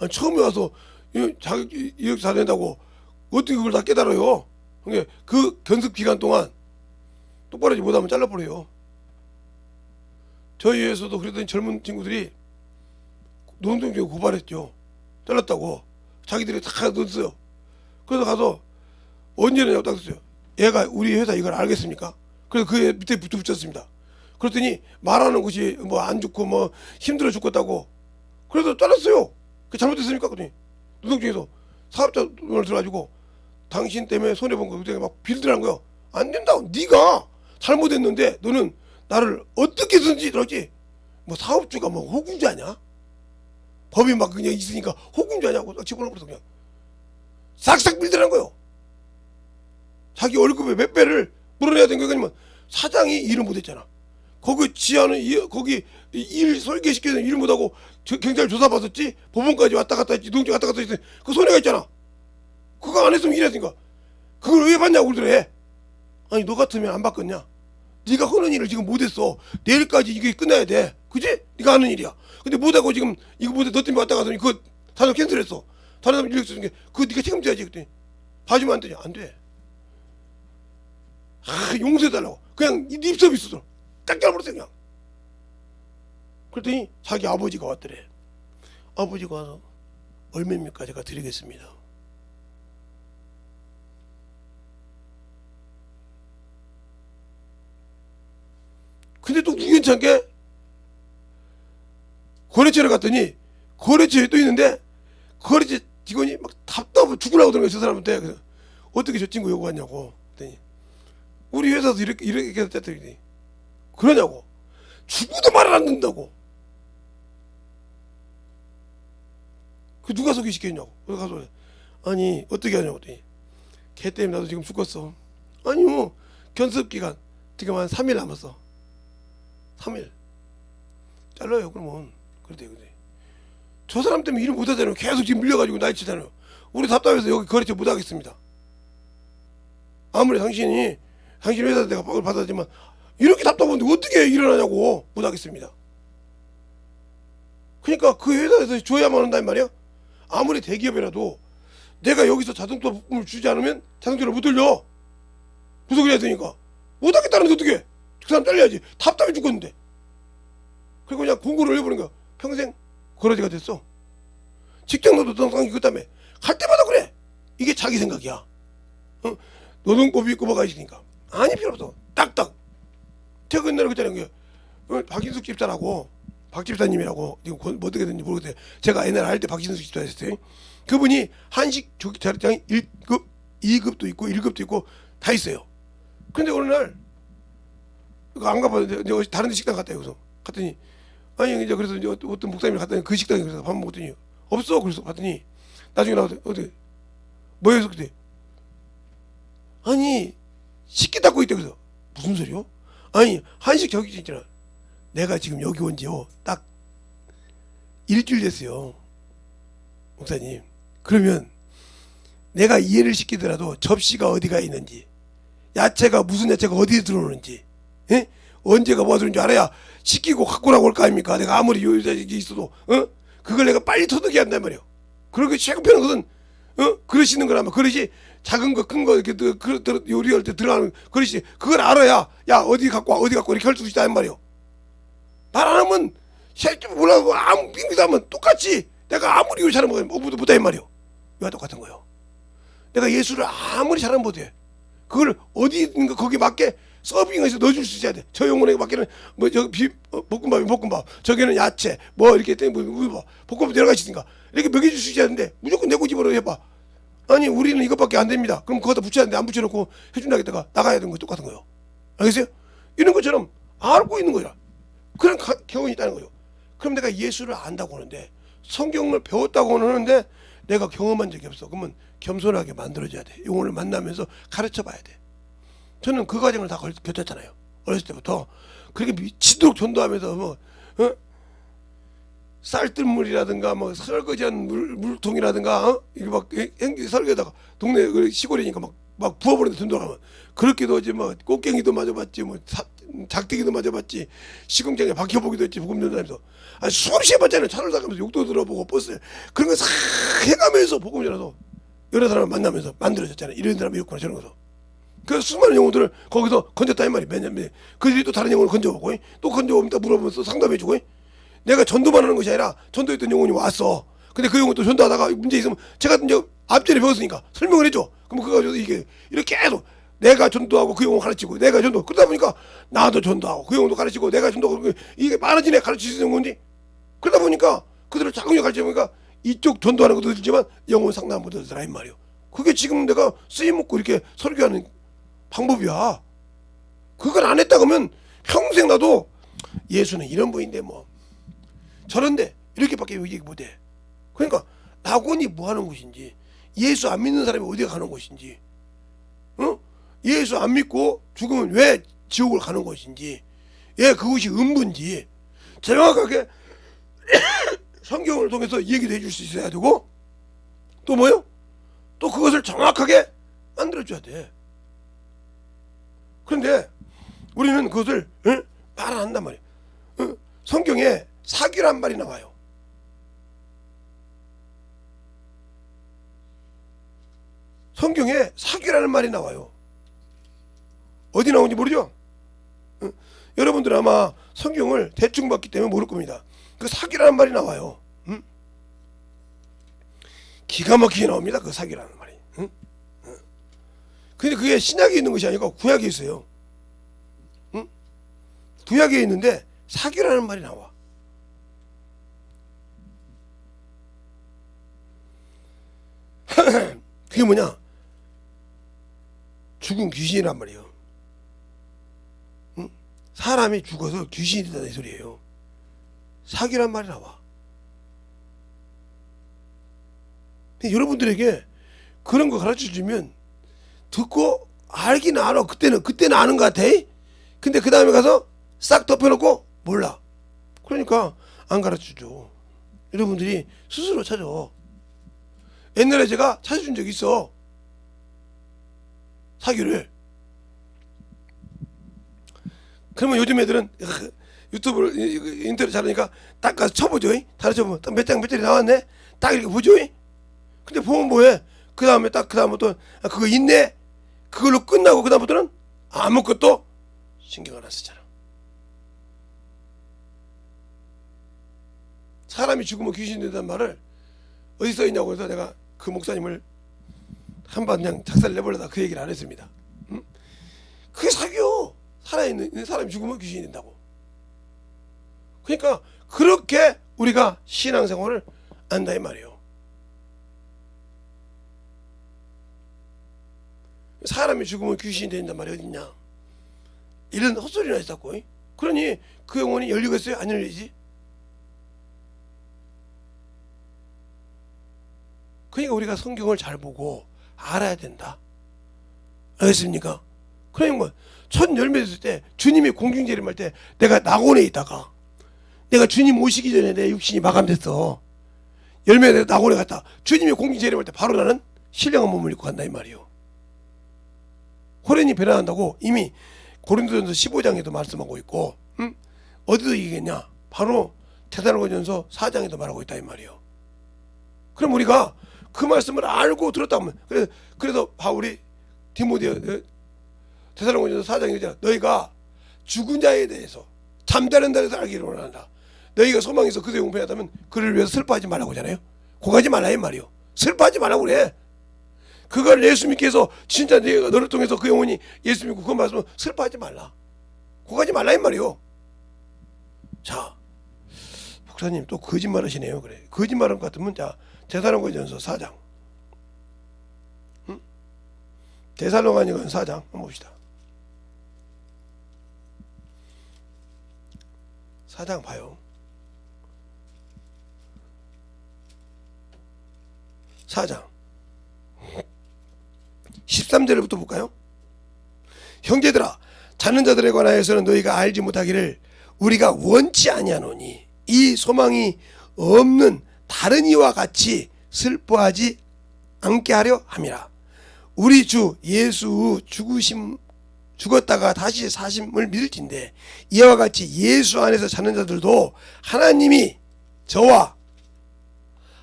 아니, 처음에 와서 자격 이력 다 된다고 어떻게 그걸 다 깨달아요? 그러니까 그 견습기간 동안 똑바로 하지 못하면 잘라버려요. 저희 회사도 그랬더니 젊은 친구들이 노동조합 고발했죠. 잘랐다고. 자기들이 다 넣었어요. 그래서 가서 언제냐고 딱 썼어요. 얘가 우리 회사 이걸 알겠습니까? 그래서 그 밑에 붙였습니다. 그랬더니 말하는 것이 뭐 안 좋고 뭐 힘들어 죽겠다고. 그래서 잘랐어요. 그게 잘못됐습니까? 그랬더니 노동조합에서 사업자를 들어가지고 당신 때문에 손해본 거 그때 막 빌드라는 거요. 안 된다고. 네가 잘못했는데 너는 나를 어떻게 쓰는지 그러지. 뭐 사업주가 뭐 호구자냐? 법이 막 그냥 있으니까 호구자냐고 집어넣어버려서 그냥 싹싹 빌드라는 거요. 자기 월급의 몇 배를 물어내야 되는 거 아니면 사장이 일을 못했잖아. 거기 지하는 거기 일 설계시켜서 일을 못하고 경찰 조사 받았지. 법원까지 왔다 갔다 했지. 노동자 왔다 갔다 했지. 그 손해가 있잖아. 그거 안 했으면 일했으니까. 그걸 왜 받냐고 그러더래. 아니 너 같으면 안 받겠냐? 네가 하는 일을 지금 못했어. 내일까지 이게 끝나야 돼. 그지? 네가 하는 일이야. 근데 못하고 지금 이거 못해 너 때문에 왔다 갔더니 그거 사장 캔슬했어. 다른 사람 인력 쓰는 게 그거 네가 책임져야지. 그랬더니 봐주면 안 되냐? 안 돼. 용서해달라고. 그냥 립 서비스로 딱 깨버렸어 그냥. 그랬더니 자기 아버지가 왔더래. 아버지가 와서 얼마입니까? 제가 드리겠습니다. 근데 또 우연찮게 거래처를 갔더니 거래처에 또 있는데 거래처 직원이 막 답답하고 죽으려고 그러는 거야 저 사람한테. 그래서 어떻게 저 친구 요구 왔냐고. 그랬더니 우리 회사에서 이렇게 해서 뗐더니 그러냐고. 죽어도 말을 안 듣는다고. 그 누가 소개시켰냐고. 그래서 가서 아니 어떻게 하냐고. 그랬더니 걔 때문에 나도 지금 죽었어. 아니요 견습기간 지금 한 3일 남았어. 3일 잘라요 그러면. 그러대. 저 사람 때문에 일을 못하잖아요. 계속 지금 밀려가지고 난리치잖아요. 우리 답답해서 여기 거래처 못하겠습니다. 아무리 당신 회사에서 내가 밥을 받았지만 이렇게 답답한데 어떻게 일어나냐고. 못하겠습니다. 그러니까 그 회사에서 줘야만 한단 말이야. 아무리 대기업이라도 내가 여기서 자동차 부품을 주지 않으면 자동차를 못 돌려. 부속을 해야 되니까. 못하겠다는 게 어떻게 해. 그 사람 잘려야지. 답답해 죽겠는데. 그리고 그냥 공고를 해버린 거야. 평생 거러지가 됐어. 직장노도 당상이 그 다음에 갈 때마다 그래. 이게 자기 생각이야. 노동법이 꼽아가 있으니까. 아니 필요 없어. 딱딱. 제가 옛날에 그랬잖아요. 박인숙 집사라고 박 집사님이라고 지금 뭐 어떻게 됐는지 모르겠어요. 제가 옛날에 할 때 박인숙 집사 했어요. 그분이 한식 조기 자격증이 1급, 2급도 있고 1급도 있고 다 있어요. 근데 어느 날 그거 안 가봤는데 이제 다른 데 식당 갔다 여기서 갔더니 아니 이제 그래서 이제 어떤 목사님이 갔더니 그 식당에 그래서 밥 먹었더니 없어. 그래서 봤더니 나중에 나오더니 어디 뭐였어 그때 아니 식기 닦고 있대. 그래서 무슨 소리요? 아니 한식 저기 있잖아. 내가 지금 여기 온 지요 딱 일주일 됐어요 목사님. 그러면 내가 이해를 시키더라도 접시가 어디가 있는지 야채가 무슨 야채가 어디에 들어오는지 예? 언제가 뭐가 들어오는지 알아야 시키고 갖고 나올 거 아닙니까? 내가 아무리 요리자식이 있어도 그걸 내가 빨리 터득해야 한단 말이에요. 그렇게 최고편은 것은 그릇 씻는 거라면 그릇이 작은 거 큰 거 이렇게 요리할 때 들어가는 그릇이 그걸 알아야 야 어디 갖고 와 어디 갖고 와 이렇게 할 수 있단 말이에요. 말 안 하면 몰라도 아무 빙비도 하면 똑같이 내가 아무리 요리 잘하면 못해 말이요. 왜 똑같은 거예요? 내가 예술을 아무리 잘하면 못해. 그걸 어디 있는가 거기 맞게 서빙해서 넣어줄 수 있어야 돼. 저 영혼에게 맞게는 뭐 저기 볶음밥이 볶음밥, 저기는 야채, 뭐 이렇게 볶음밥 여러 가지 있으니까 이렇게 먹여줄 수 있어야 되는데 무조건 내 고집으로 해봐. 아니 우리는 이것밖에 안 됩니다. 그럼 거기다 붙여야 되는데 안 붙여놓고 해준다고 했다가 나가야 되는 거 똑같은 거예요. 알겠어요? 이런 것처럼 알고 있는 거야. 그런 경험이 있다는 거예요. 그럼 내가 예수를 안다고 하는데 성경을 배웠다고는 하는데 내가 경험한 적이 없어. 그러면 겸손하게 만들어줘야 돼. 영혼을 만나면서 가르쳐 봐야 돼. 저는 그 과정을 다 겪었잖아요. 어렸을 때부터 그렇게 미치도록 전도하면서 뭐 쌀뜨물이라든가 뭐 설거지한 물통이라든가 이게 막 설거지다가 동네 시골이니까 막 부어버리는 전도하면 그렇게도 이제 뭐 꽃갱이도 맞아봤지 뭐 작대기도 맞아봤지 시궁장에 박혀보기도 했지 복음 전도하면서 아니 수없이 해봤잖아요. 차를 타가면서 욕도 들어보고 버스 그런 거 싹 해가면서 복음 전해서 여러 사람을 만나면서 만들어졌잖아요. 이런 사람이 있구나 저런 거서. 그래서 수많은 영혼들을 거기서 건졌다 이 말이 매년 그들이 또 다른 영혼을 건져보고 또 건져보면 또 물어보면서 상담해주고 내가 전도만 하는 것이 아니라 전도했던 영혼이 왔어. 근데 그 영혼 또 전도하다가 문제 있으면 제가 이제 앞전에 배웠으니까 설명을 해줘. 그럼 그거 가지고 이게 이렇게 계속 내가 전도하고 그 영혼 가르치고 내가 전도 그러다 보니까 나도 전도하고 그 영혼도 가르치고 내가 전도하고 이게 많아지네 가르칠 수 있는 건지 그러다 보니까 그들을 자꾸 가르치다 보니까 이쪽 전도하는 것도 들지만 영혼 상담 못 들더라 이 말이요. 그게 지금 내가 쓰임 먹고 이렇게 설교하는 방법이야. 그걸 안 했다 그러면 평생 나도 예수는 이런 분인데 뭐 저런데 이렇게밖에 얘기 못해. 그러니까 낙원이 뭐 하는 곳인지 예수 안 믿는 사람이 어디에 가는 곳인지 예수 안 믿고 죽으면 왜 지옥을 가는 것인지 그것이 음부인지 정확하게 성경을 통해서 얘기도 해줄 수 있어야 되고 또 뭐요? 또 그것을 정확하게 만들어줘야 돼. 그런데 우리는 그것을 말 안 한단 말이에요. 성경에 사귀란 말이 나와요. 성경에 사귀라는 말이 나와요. 어디 나오는지 모르죠? 여러분들 아마 성경을 대충 봤기 때문에 모를 겁니다. 그 사귀라는 말이 나와요. 기가 막히게 나옵니다. 그 사귀라는 말이. 근데 그게 신약에 있는 것이 아니고 구약에 있어요. 구약에 있는데 사귀라는 말이 나와. 그게 뭐냐? 죽은 귀신이란 말이에요. 사람이 죽어서 귀신이 된다는 소리예요. 사귀란 말이 나와. 여러분들에게 그런 거 가르쳐 주면 듣고 알긴 알아. 그때는 아는 것 같아. 근데 그 다음에 가서 싹 덮여놓고 몰라. 그러니까 안 가르쳐 줘. 여러분들이 스스로 찾아. 옛날에 제가 찾아준 적이 있어. 사규를. 그러면 요즘 애들은 유튜브를 인터넷 잘하니까 딱 가서 쳐보죠. 다른 쳐보면 딱 몇 장 몇 장이 나왔네. 딱 이렇게 보죠. 근데 보면 뭐해? 그 다음에 또 그거 있네. 그걸로 끝나고 그 다음부터는 아무것도 신경 안 쓰잖아. 사람이 죽으면 귀신이 된다는 말을 어디 써 있냐고 해서 내가 그 목사님을 한번 그냥 작살 내버려다 그 얘기를 안 했습니다. 그게 사기요. 살아있는 사람이 죽으면 귀신이 된다고. 그러니까 그렇게 우리가 신앙생활을 안다 이 말이에요. 사람이 죽으면 귀신이 된단 말이 어딨냐. 이런 헛소리나 했었고. 그러니 그 영혼이 열리겠어요? 안 열리지? 그러니까 우리가 성경을 잘 보고 알아야 된다. 알겠습니까? 그러니까 첫 열매 됐을 때 주님이 공중재림할 때 내가 낙원에 있다가 내가 주님 오시기 전에 내 육신이 마감됐어. 열매가 낙원에 갔다. 주님이 공중재림할 때 바로 나는 신령한 몸을 입고 간다 이 말이요. 호련히 변화한다고 이미 고린도전서 15장에도 말씀하고 있고, 어디서 얘기했냐? 바로 데살로니가전서 4장에도 말하고 있다 이 말이요. 그럼 우리가 그 말씀을 알고 들었다면, 그래서 바울이 디모데 데살로니가전서 4장에 있잖아. 너희가 죽은 자에 대해서 잠자는 자에서 알기를 원한다. 너희가 소망에서 그의 용패하다면 그를 위해서 슬퍼하지 말라고 하잖아요. 고가지 말라 이 말이요. 슬퍼하지 말라고 그래. 그걸 예수 믿게 해서 진짜 네가 너를 통해서 그 영혼이 예수 믿고 그 말씀을 슬퍼하지 말라. 고가지 말라 이 말이요. 자, 목사님 또 거짓말 하시네요. 그래. 거짓말한 것 같으면 자, 데살로니가전서 4장. 데살로니가전서 4장 한번 봅시다. 4장 봐요. 4장 13절부터 볼까요? 형제들아, 자는 자들에 관하여서는 너희가 알지 못하기를 우리가 원치 아니하노니 이 소망이 없는 다른 이와 같이 슬퍼하지 않게 하려 함이라. 우리 주 예수 죽었다가 다시 사심을 믿을진데 이와 같이 예수 안에서 자는 자들도 하나님이 저와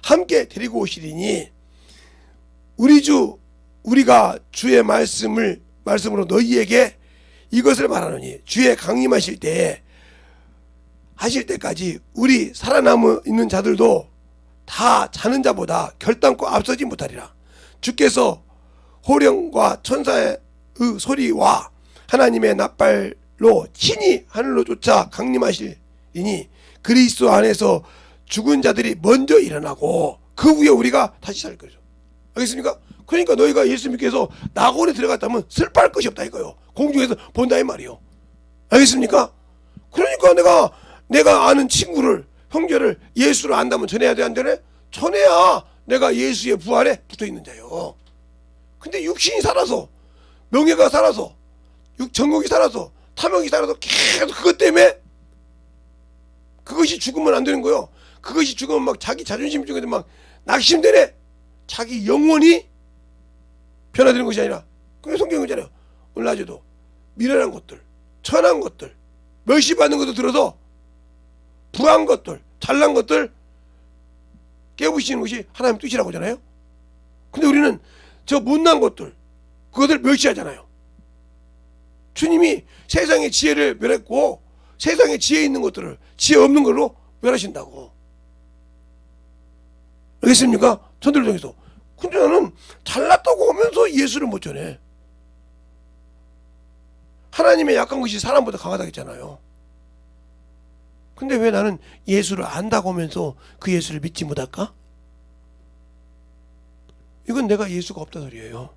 함께 데리고 오시리니 우리가 주의 말씀으로 너희에게 이것을 말하노니 주의 강림하실 때까지 우리 살아남아 있는 자들도 다 자는 자보다 결단코 앞서지 못하리라. 주께서 호령과 천사의 소리와 하나님의 낫발로 친히 하늘로 쫓아 강림하시리니 그리스도 안에서 죽은 자들이 먼저 일어나고 그 후에 우리가 다시 살 거죠. 알겠습니까? 그러니까 너희가 예수 믿게 해서 낙원에 들어갔다면 슬퍼할 것이 없다 이거요. 공중에서 본다 이 말이요. 알겠습니까? 그러니까 내가 아는 친구를, 형제를 예수를 안다면 전해야 돼 안 되네? 전해야 내가 예수의 부활에 붙어있는 자요. 근데 육신이 살아서, 명예가 살아서, 정욕이 살아서, 탐욕이 살아서 계속 그것 때문에 그것이 죽으면 안 되는 거요. 그것이 죽으면 막 자기 자존심 중에도 막 낙심되네. 자기 영혼이 변화되는 것이 아니라, 그게 성경이 있잖아요. 오늘 낮에도 미련한 것들, 천한 것들, 멸시받는 것도 들어서 부한 것들, 잘난 것들 깨부시는 것이 하나님 뜻이라고 하잖아요. 근데 우리는 저 못난 것들, 그것을 멸시하잖아요. 주님이 세상의 지혜를 멸했고 세상에 지혜 있는 것들을 지혜 없는 걸로 멸하신다고. 알겠습니까? 전도를 통해서. 근데 나는 잘났다고 하면서 예수를 못 전해. 하나님의 약한 것이 사람보다 강하다고 했잖아요. 근데 왜 나는 예수를 안다고 하면서 그 예수를 믿지 못할까? 이건 내가 예수가 없다는 소리예요.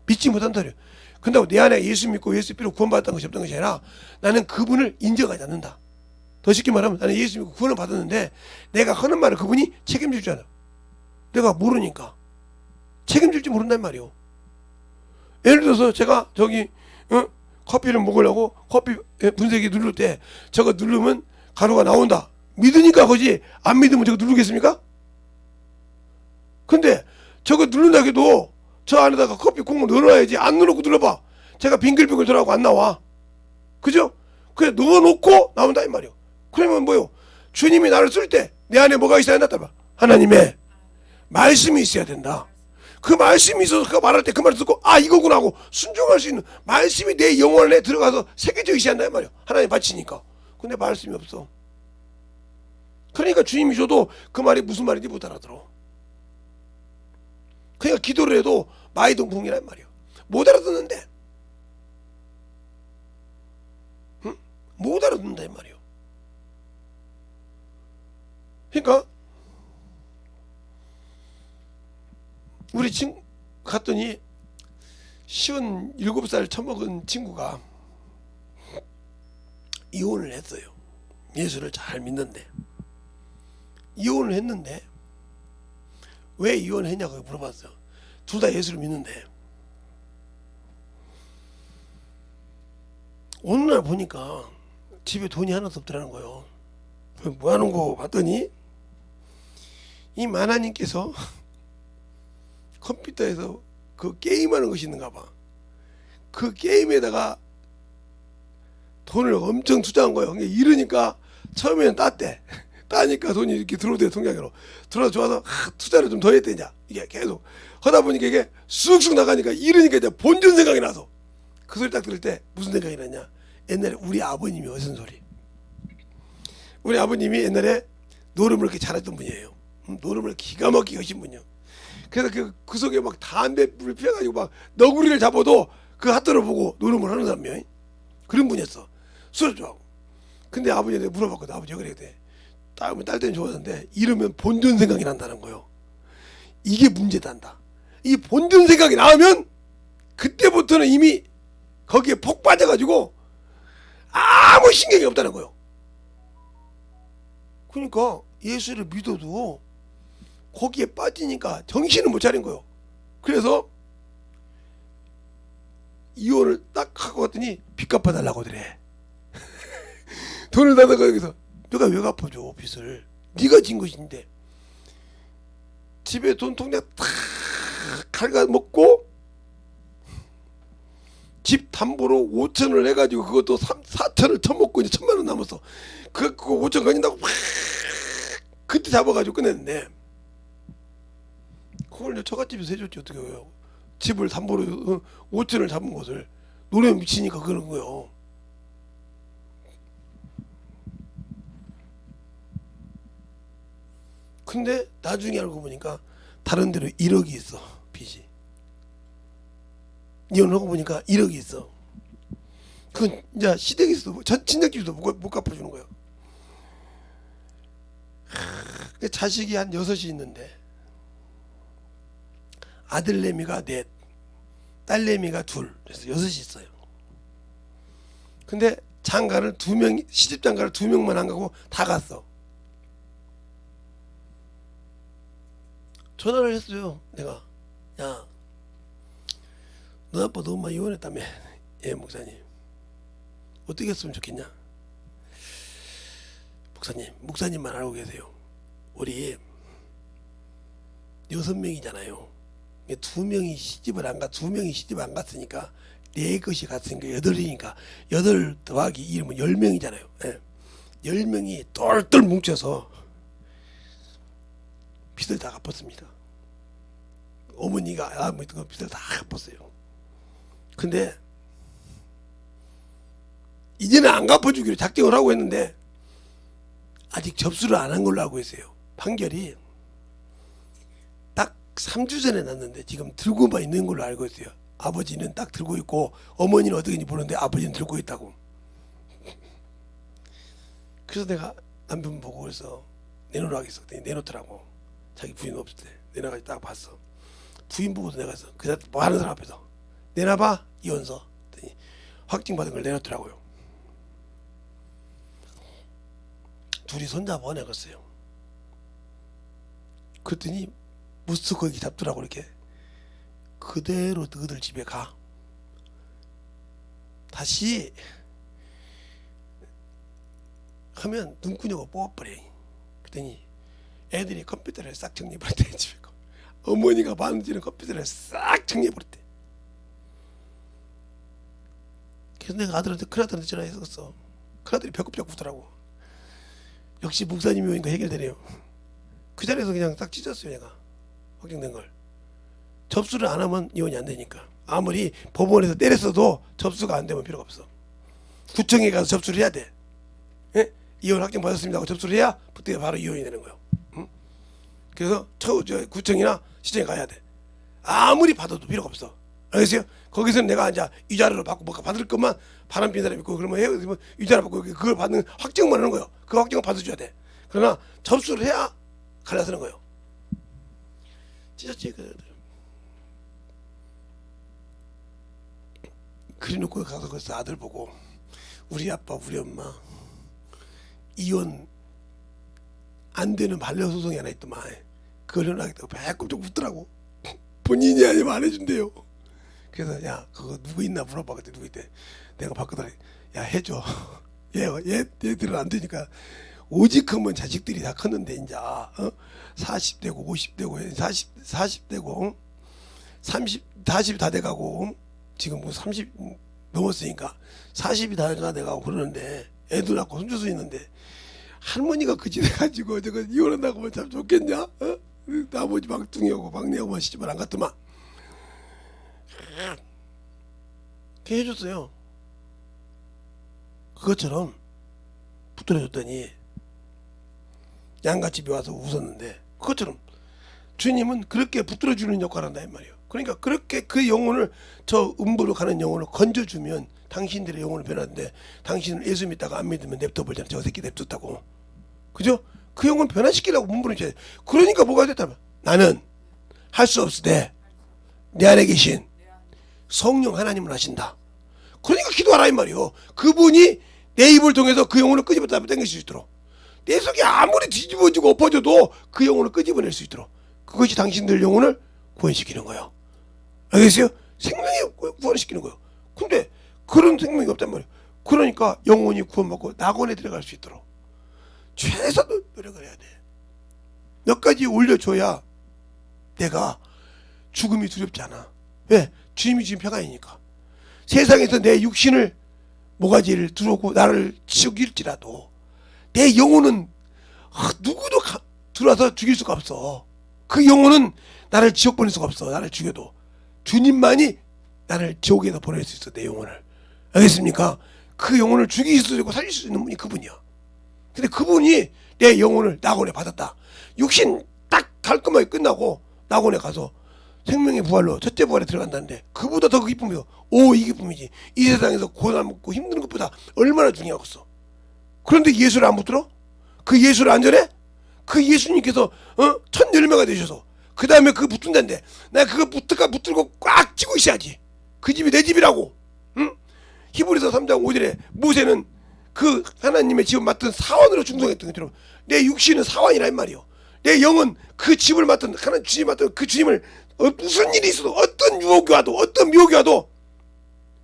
믿지 못한다는 소리예요. 근데 내 안에 예수 믿고 예수 피로 구원받았던 것이 없던 것이 아니라 나는 그분을 인정하지 않는다. 더 쉽게 말하면 나는 예수 믿고 구원을 받았는데 내가 하는 말을 그분이 책임질 줄 알아. 내가 모르니까 책임질지 모른단 말이요. 예를 들어서 제가 커피를 먹으려고 커피 분쇄기 누를 때 저거 누르면 가루가 나온다. 믿으니까 거지. 안 믿으면 저거 누르겠습니까? 근데 저거 누른다 해도 저 안에다가 커피 콩을 넣어놔야지. 안 넣어놓고 눌러봐. 제가 빙글빙글 돌아가고 안 나와. 그죠? 그래 넣어놓고 나온다 이 말이요. 그러면 뭐요? 주님이 나를 쓸 때 내 안에 뭐가 있어야 된다 봐. 하나님의 말씀이 있어야 된다. 그 말씀이 있어서 그가 말할 때 그 말을 듣고 아 이거구나 하고 순종할 수 있는 말씀이 내 영혼 안에 들어가서 새겨져 있어야 한다 이 말이요. 하나님 바치니까. 근데 말씀이 없어. 그러니까 주님이 줘도 그 말이 무슨 말인지 못 알아들어. 그러니까 기도를 해도 마이동풍이란 말이요. 못 알아듣는데. 응? 못 알아듣는다 이 말이요. 그러니까 우리 친구 갔더니 57살 처먹은 친구가 이혼을 했어요. 예수를 잘 믿는데. 이혼을 했는데 왜 이혼했냐고 물어봤어요. 둘 다 예수를 믿는데 어느 날 보니까 집에 돈이 하나도 없더라는 거예요. 뭐 하는 거 봤더니 이 마나님께서 컴퓨터에서 그 게임하는 것이 있는가 봐. 그 게임에다가 돈을 엄청 투자한 거예요. 이러니까 처음에는 땄대. 따니까 돈이 이렇게 들어오대. 통장으로 들어서 좋아서 투자를 좀 더 했대냐. 이게 계속 하다 보니까 이게 쑥쑥 나가니까 이러니까 이제 본전 생각이 나서 그 소리 딱 들을 때 무슨 생각이 나냐. 옛날에 우리 아버님이 하신 소리. 우리 아버님이 옛날에 노름을 이렇게 잘했던 분이에요. 노름을 기가 막히게 하신 분이요. 그래서 그 속에 막 담배불을 피워가지고 막 너구리를 잡아도 그 핫도를 보고 노름을 하는 사람이에요. 그런 분이었어. 술을 좋아하고. 근데 아버지한테 물어봤거든. 아버지 왜 그래? 딸 때는 좋았는데 이러면 본전 생각이 난다는 거예요. 이게 문제단다. 이 본전 생각이 나면 그때부터는 이미 거기에 폭 빠져가지고 아무 신경이 없다는 거예요. 그러니까 예수를 믿어도 거기에 빠지니까 정신을 못 차린 거예요. 그래서 이혼을 딱 하고 갔더니 빚 갚아달라고 하더래. 돈을 달라고 여기서 내가 왜 갚아줘 빚을. 네가 진 것인데. 집에 돈 통장 탁 갉아먹고 집 담보로 5천을 해가지고 그것도 4천을 처먹고 이제 1,000만 원 남았어. 그거 5천 가진다고 그때 잡아가지고 끝냈는데 그걸 이제 처갓집에서 해줬지. 어떻게 해요. 집을 담보로 5천을 잡은 것을 노래 미치니까 그런 거예요. 근데 나중에 알고 보니까 다른 데로 1억이 있어. 빚이. 이혼하고 보니까 1억이 있어. 그건 이제 시댁에서도 친정집에서도 못 갚아주는 거예요. 자식이 한 6이 있는데 아들내미가 4, 딸내미가 2, 그래서 6이 있어요. 근데 장가를 2명, 시집 장가를 2명만 안 가고 다 갔어. 전화를 했어요. 내가 야, 너 아빠 너 엄마 이혼했다며. 예 목사님. 어떻게 했으면 좋겠냐. 목사님만 알고 계세요. 우리 6명이잖아요 2명이 시집을 안 가, 2명이 시집 안 갔으니까 4것이 갔으니까 8이니까 8 더하기 2면 10명이잖아요. 예. 10명이 똘똘 뭉쳐서 빚을 다 갚았습니다. 어머니가 빚을 다 갚았어요. 근데 이제는 안 갚아주기로 작정을 하고 했는데 아직 접수를 안 한 걸로 알고 있어요. 판결이 딱 3주 전에 났는데 지금 들고만 있는 걸로 알고 있어요. 아버지는 딱 들고 있고 어머니는 어떻게인지 모르는데 아버지는 들고 있다고. 그래서 내가 남편 보고 그래서 내놓으라고 했어. 내놓더라고. 자기 부인 없을 때 내놔가지고 딱 봤어. 부인 보고도 내가 했어. 그냥 뭐 하는 사람 앞에서 내놔봐 이혼서. 확증받은 걸 내놓더라고요. 둘이 손잡아 내갔어요. 그랬더니 무스 거기 잡더라고. 이렇게 그대로 너희들 집에 가. 다시 하면 눈구녕을 뽑아버려. 그랬더니 애들이 컴퓨터를 싹 정리해버렸대. 집에 거. 어머니가 만지는 컴퓨터를 싹 정리해버렸대. 그래서 내가 아들한테 큰아들한테 전화했었어. 큰아들이 배꼽 잡고 웃더라고. 역시 목사님이 오니까 해결되네요. 그 자리에서 그냥 딱 찢었어요. 내가 확정된 걸. 접수를 안 하면 이혼이 안 되니까. 아무리 법원에서 때렸어도 접수가 안 되면 필요가 없어. 구청에 가서 접수를 해야 돼. 예? 이혼 확정 받았습니다 하고 접수를 해야 그때 바로 이혼이 되는 거예요. 응? 그래서 구청이나 시청에 가야 돼. 아무리 받아도 필요가 없어. 알겠어요? 거기서는 내가 이제 이자료를 받고 뭔가 받을 것만 바람핀 사람이 있고 그러면 이자료 받고 그걸 받는 확정만 하는 거예요. 그 확정을 받아줘야 돼. 그러나 접수를 해야 갈라서는 거예요. 찢었지. 그래놓고 가서 그래서 아들 보고 우리 아빠 우리 엄마 이혼 안 되는 반려소송이 하나 있더만 그걸 해놔야겠다고 배꼽 웃더라고. 본인이 아니면 안 해준대요. 그래서 야 그거 누구 있나 물어봐. 그때 누구 있대. 내가 바꾸더니 야 해줘. 얘들은 안 되니까 오직 하면 자식들이 다 컸는데 이제 40대고 50대고 40대고 40이 다 돼가고 지금 뭐 30 넘었으니까 40이 다 돼가고 그러는데 애도 낳고 손주도 있는데 할머니가 그지 돼가지고 저거 이혼한다고 하면 참 좋겠냐? 나머지 막둥이하고 막내하고만 시집을 안 갔더만. 그렇게 해줬어요. 그것처럼 붙들어줬더니 양가집에 와서 웃었는데 그것처럼 주님은 그렇게 붙들어주는 역할을 한다 이 말이에요. 그러니까 그렇게 그 영혼을 저 음부로 가는 영혼을 건져주면 당신들의 영혼을 변하는데 당신은 예수 믿다가 안 믿으면 냅둬버리잖아. 저 새끼 냅뒀다고. 그죠? 그 영혼 변화시키려고 문부를 줘야 돼. 그러니까 뭐가 됐다면 나는 할 수 없으되 내 안에 계신 성령 하나님을 하신다. 그러니까 기도하라 이 말이요. 그분이 내 입을 통해서 그 영혼을 끄집어다 당길 수 있도록 내 속이 아무리 뒤집어지고 엎어져도 그 영혼을 끄집어낼 수 있도록 그것이 당신들 영혼을 구원시키는 거예요. 알겠어요? 생명이 구원시키는 거예요. 근데 그런 생명이 없단 말이에요. 그러니까 영혼이 구원받고 낙원에 들어갈 수 있도록 최선의 노력을 해야 돼. 몇 가지 올려줘야 내가 죽음이 두렵지 않아. 왜? 주님이 주신 평안이니까. 세상에서 내 육신을 모가지를 들어오고 나를 죽일지라도 내 영혼은 누구도 들어와서 죽일 수가 없어. 그 영혼은 나를 지옥 보낼 수가 없어. 나를 죽여도 주님만이 나를 지옥에서 보낼 수 있어. 내 영혼을. 알겠습니까? 그 영혼을 죽일 수 있고 살릴 수 있는 분이 그분이야. 근데 그분이 내 영혼을 낙원에 받았다. 육신 딱 깔끔하게 끝나고 낙원에 가서 생명의 부활로 첫째 부활에 들어간다는데 그보다 더 그 기쁨이요. 이 기쁨이지. 이 세상에서 고난 먹고 힘든 것보다 얼마나 중요하겠어. 그런데 예수를 안 붙들어? 그 예수를 안 전해? 그 예수님께서 천 열매가 되셔서 그 다음에 그거 붙든다는데 나 그거 붙들고 꽉 쥐고 있어야지. 그 집이 내 집이라고. 응? 히브리서 3장 5절에 모세는 그 하나님의 집을 맡은 사원으로 충성했던 것처럼 내 육신은 사원이라 이 말이요. 내 영은 그 집을 맡은 하나님 주님 맡은 그 주님을 무슨 일이 있어도 어떤 유혹이 와도 어떤 미혹이 와도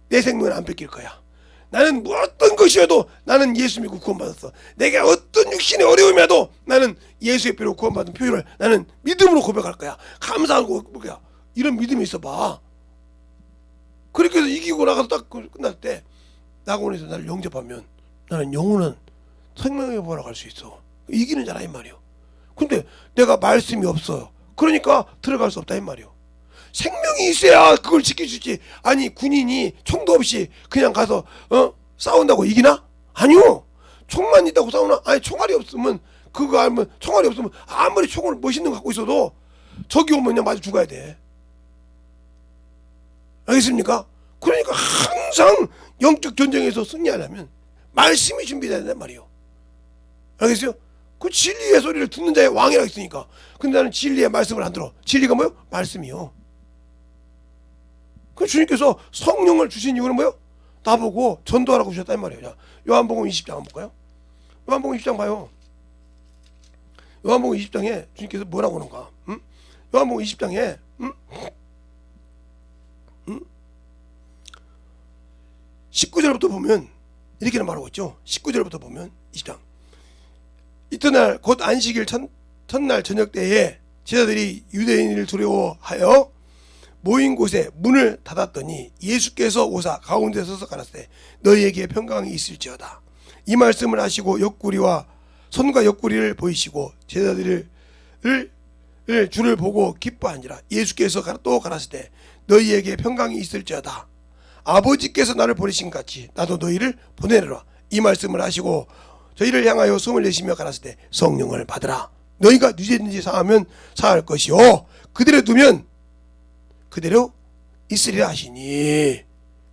내 생명은 안 뺏길 거야. 나는 뭐 어떤 것이어도 나는 예수 믿고 구원받았어. 내가 어떤 육신의 어려움이 와도 나는 예수의 피로 구원받은 표현을 나는 믿음으로 고백할 거야. 감사하고 뭐야 이런 믿음이 있어봐. 그렇게 해서 이기고 나가서 딱 끝날 때 낙원에서 나를 영접하면 나는 영원한 생명의 부활로 갈 수 있어. 이기는 자라 이 말이요. 근데 내가 말씀이 없어요. 그러니까 들어갈 수 없다 이 말이요. 생명이 있어야 그걸 지켜주지. 아니 군인이 총도 없이 그냥 가서 싸운다고 이기나? 아니요. 총만 있다고 싸우나? 아니 총알이 없으면 그거 알면 총알이 없으면 아무리 총을 멋있는 거 갖고 있어도 적이 오면 그냥 맞아 죽어야 돼. 알겠습니까? 그러니까 항상 영적 전쟁에서 승리하려면 말씀이 준비돼야 된단 말이에요. 알겠어요? 그 진리의 소리를 듣는 자의 왕이라고 있으니까. 근데 나는 진리의 말씀을 안 들어. 진리가 뭐요? 말씀이요. 그 주님께서 성령을 주신 이유는 뭐요? 나보고 전도하라고 주셨다 이 말이에요. 자, 요한복음 20장 한번 볼까요? 요한복음 20장 봐요. 요한복음 20장에 주님께서 뭐라고 하는가? 요한복음 20장에 19절부터 보면 이렇게는 말하고 있죠. 19절부터 보면 20장 이튿날 곧 안식일 첫날 저녁 때에 제자들이 유대인을 두려워하여 모인 곳에 문을 닫았더니 예수께서 오사 가운데 서서 가라사대 너희에게 평강이 있을지어다. 이 말씀을 하시고 옆구리와 손과 옆구리를 보이시고 제자들을 주를 보고 기뻐하니라. 예수께서 또 가라사대 너희에게 평강이 있을지어다. 아버지께서 나를 보내신 같이 나도 너희를 보내리라. 이 말씀을 하시고 저희를 향하여 숨을 내쉬며 가라사대 성령을 받으라. 너희가 누구든지 사하면 사할 것이요 그대로 두면 그대로 있으리라 하시니.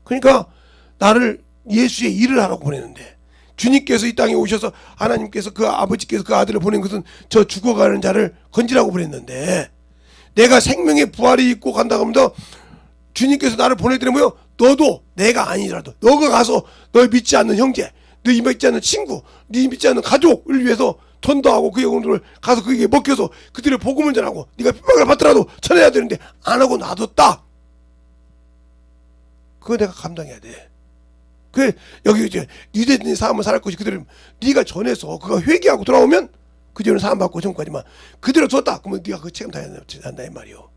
그러니까 나를 예수의 일을 하라고 보내는데 주님께서 이 땅에 오셔서 하나님께서 그 아버지께서 그 아들을 보낸 것은 저 죽어가는 자를 건지라고 보냈는데 내가 생명의 부활이 있고 간다고 하면 주님께서 나를 보내드리면 너도 내가 아니더라도 너가 가서 널 믿지 않는 형제, 너 믿지 않는 친구, 네 믿지 않는 가족을 위해서 전도 하고 그 영혼들을 가서 그게 먹혀서 그들의 복음을 전하고 네가 핍박을 받더라도 전해야 되는데 안 하고 놔뒀다. 그거 내가 감당해야 돼. 그 여기 이제 유대인의 삶을 살 것이 그들은 네가 전해서 그가 회개하고 돌아오면 그들은 사람 받고 전까지만 그대로 줬다. 그러면 네가 그 책임져야 한다 이 말이요.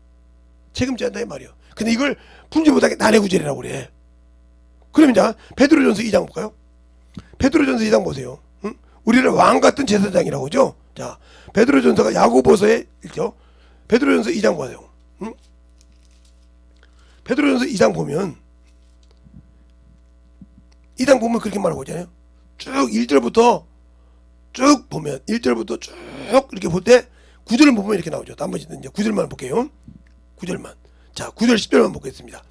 책임져야 한다 이 말이요. 근데 이걸 품지 못하게 난해 구절이라고 그래. 그럼 이제 베드로전서 2장 볼까요? 베드로전서 2장 보세요. 응? 우리를 왕 같은 제사장이라고 하죠. 자, 베드로전서가 야고보서에 있죠. 베드로전서 2장 보세요. 응? 베드로전서 2장 보면 2장 보면 그렇게 말하고 있잖아요. 쭉 1절부터 쭉 보면 1절부터 쭉 이렇게 볼 때 9절을 보면 이렇게 나오죠. 나머지는 이제 9절만 볼게요. 9절만. 자, 9절 10절만 보겠습니다.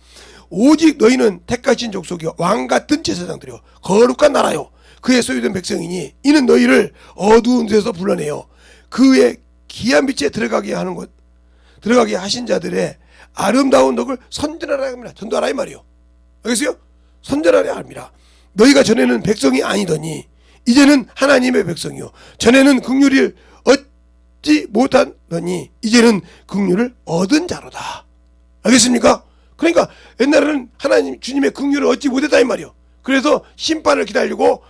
오직 너희는 택하신 족속이요 왕 같은 제사장들이요 거룩한 나라요 그의 소유된 백성이니 이는 너희를 어두운 데서 불러내어 그의 귀한 빛에 들어가게 하는 것 들어가게 하신 자들의 아름다운 덕을 선전하라 합니다. 전도하라 이 말이요. 알겠어요? 선전하라 합니다. 너희가 전에는 백성이 아니더니 이제는 하나님의 백성이요 전에는 긍휼을 얻지 못하더니 이제는 긍휼을 얻은 자로다. 알겠습니까? 그러니까 옛날에는 하나님 주님의 긍휼을 얻지 못했다 이 말이요. 그래서 심판을 기다리고